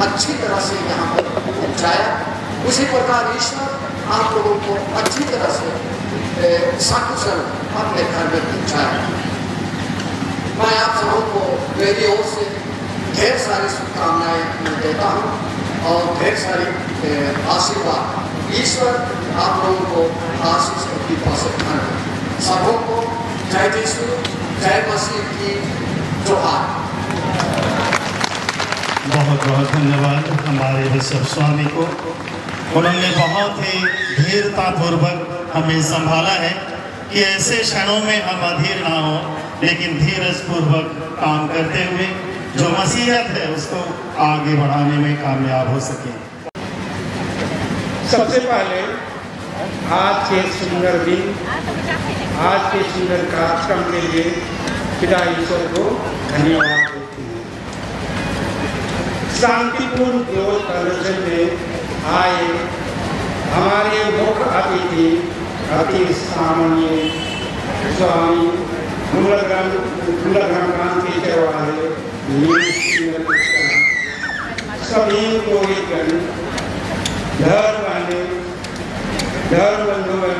अच्छी तरह से यहाँ पर पहुँचाया, उसी प्रकार ईश्वर आप लोगों को अच्छी तरह से सकुशल अपने घर में पहुँचाया। मैं आप सबों को मेरी ओर से ढेर सारी शुभकामनाएं देता हूँ और ढेर सारी आशीर्वाद। ईश्वर आप लोगों को आशीष और कृपा से भरे। सबों को जय यीशु, जय मसीह की जोहार। बहुत बहुत धन्यवाद हमारे बिशप स्वामी को। उन्होंने बहुत ही धीरतापूर्वक हमें संभाला है कि ऐसे क्षणों में हम अधीर ना हो, लेकिन धीरज पूर्वक काम करते हुए जो मसीहत है उसको आगे बढ़ाने में कामयाब हो सके। सबसे पहले आज के सुंदर दिन, आज के सुंदर कार्यक्रम के लिए पिता ईश्वर को धन्यवाद देते हैं। शांतिपूर्ण ज्योत प्रदर्शन में आए हमारे मुख्य अतिथि अति सामान्य स्वामी गुलग्राम के चरवाहे सभी पुरोहितगण, धर्म बंधुगण,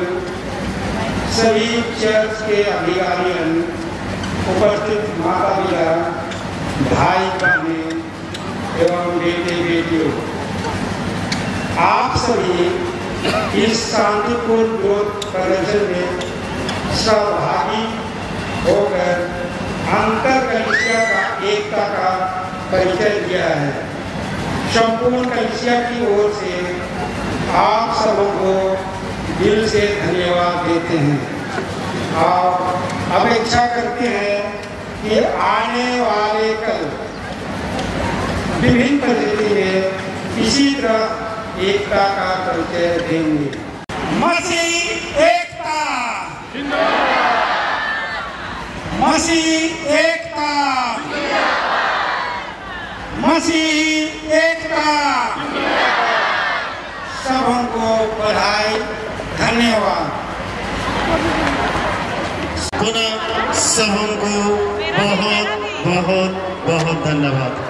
सभी चर्च के अधिकारीगण, उपस्थित माता पिता, भाई बहनें एवं बेटे बेटियों, आप सभी इस शांतिपूर्ण ज्योत प्रदर्शन में सहभागी होकर अंतर कलिसिया का एकता का परिचय दिया है। संपूर्ण कलिसिया की ओर से आप सबों को दिल से धन्यवाद देते हैं और अपेक्षा करते हैं कि आने वाले कल विभिन्न परिस्थिति में इसी तरह एकता का परिचय देंगे। मसीह एकता, मसीह एकता, मसीह एकता। सबों को बधाई, धन्यवाद। पुनः सबों को बहुत बहुत बहुत धन्यवाद।